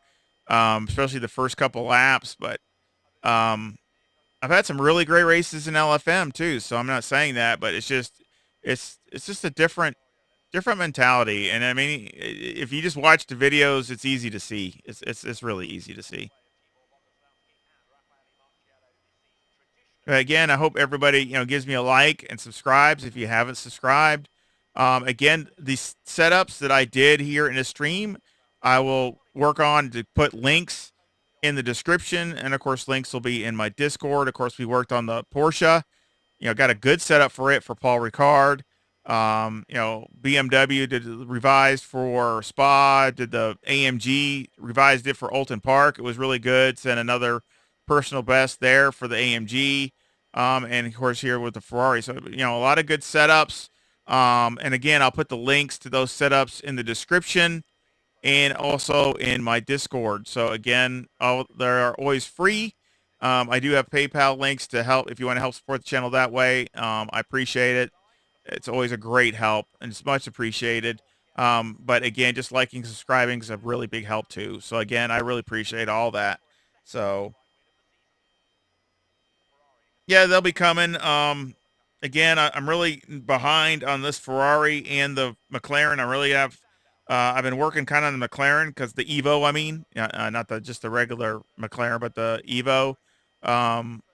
especially the first couple laps. But um, I've had some really great races in LFM too, so I'm not saying that, but it's just a different mentality. And I mean, if you just watch the videos, it's easy to see. It's really easy to see. But again, I hope everybody gives me a like and subscribes if you haven't subscribed. Again, these setups that I did here in the stream, I will work on to put links in the description, and of course, links will be in my Discord. Of course, we worked on the Porsche. Got a good setup for it for Paul Ricard. BMW did the revised for Spa, did the AMG, revised it for Oulton Park. It was really good. Sent another personal best there for the AMG. And of course here with the Ferrari. So, a lot of good setups. And again, I'll put the links to those setups in the description and also in my Discord. So again, they are always free. I do have PayPal links to help if you want to help support the channel that way. I appreciate it. It's always a great help, and it's much appreciated. But again, just liking and subscribing is a really big help too. So again, I really appreciate all that. So yeah, they'll be coming. Again, I'm really behind on this Ferrari and the McLaren. I really have. I've been working kind of on the McLaren because the EVO. I mean, not just the regular McLaren, but the EVO.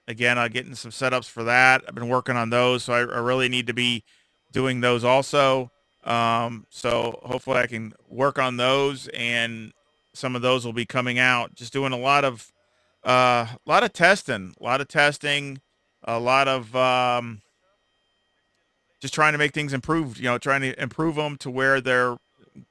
Again, I'm getting some setups for that. I've been working on those, so I really need to be doing those also. So hopefully I can work on those, and some of those will be coming out. Just doing a lot of testing, a lot of just trying to make things improved. Trying to improve them to where they're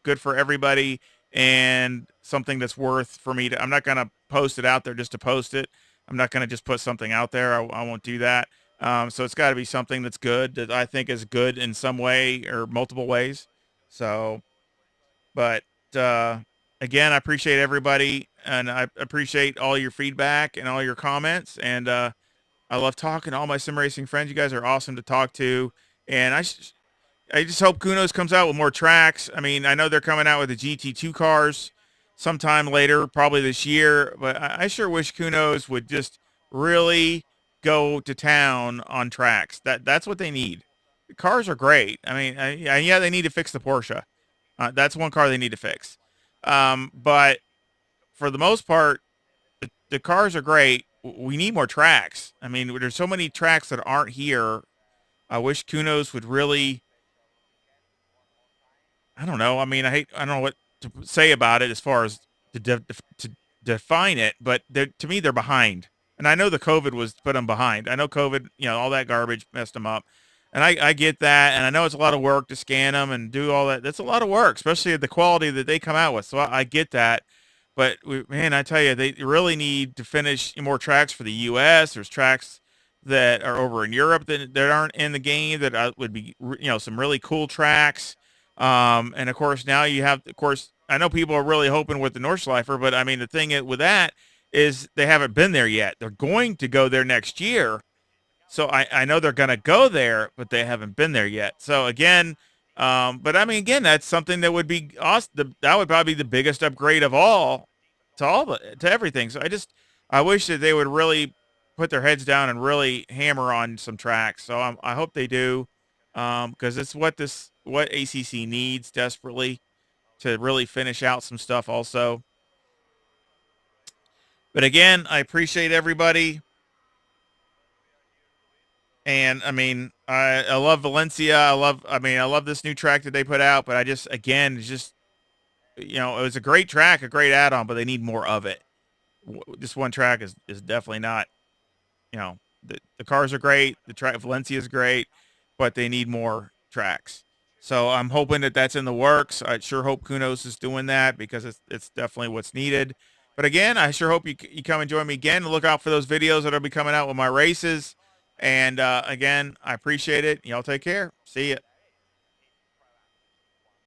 good for everybody and something that's worth for me to. I'm not gonna post it out there just to post it. I'm not gonna just put something out there. I won't do that. So it's got to be something that's good, that I think is good in some way or multiple ways. So, but again, I appreciate everybody, and I appreciate all your feedback and all your comments. And I love talking to all my sim racing friends. You guys are awesome to talk to, and I just hope Kunos comes out with more tracks. I mean, I know they're coming out with the GT2 cars sometime later, probably this year, but I sure wish Kunos would just really go to town on tracks. That's what they need. The cars are great. I mean, yeah, they need to fix the Porsche. That's one car they need to fix. But for the most part, the cars are great. We need more tracks. I mean, there's so many tracks that aren't here. I wish Kunos would really. I don't know. I mean, I don't know what to say about it as far as to define it, but to me, they're behind. And I know the COVID was put them behind. I know COVID, all that garbage messed them up. And I get that. And I know it's a lot of work to scan them and do all that. That's a lot of work, especially at the quality that they come out with. So I get that. But man, I tell you, they really need to finish more tracks for the U.S. There's tracks that are over in Europe that aren't in the game that would be, some really cool tracks. And of course, now you have, of course, I know people are really hoping with the Nordschleifer, but I mean, the thing with that is they haven't been there yet. They're going to go there next year. So I know they're going to go there, but they haven't been there yet. So again, but I mean, again, that's something that would be awesome. That would probably be the biggest upgrade of all to everything. So I wish that they would really put their heads down and really hammer on some tracks. So I hope they do, because it's what ACC needs desperately to really finish out some stuff also. But again, I appreciate everybody. And I mean, I love Valencia. I love this new track that they put out, but it was a great track, a great add-on, but they need more of it. This one track is definitely not, the cars are great. The track Valencia is great, but they need more tracks. So I'm hoping that that's in the works. I sure hope Kunos is doing that, because it's definitely what's needed. But again, I sure hope you come and join me again. Look out for those videos that'll be coming out with my races. And again, I appreciate it. Y'all take care. See ya.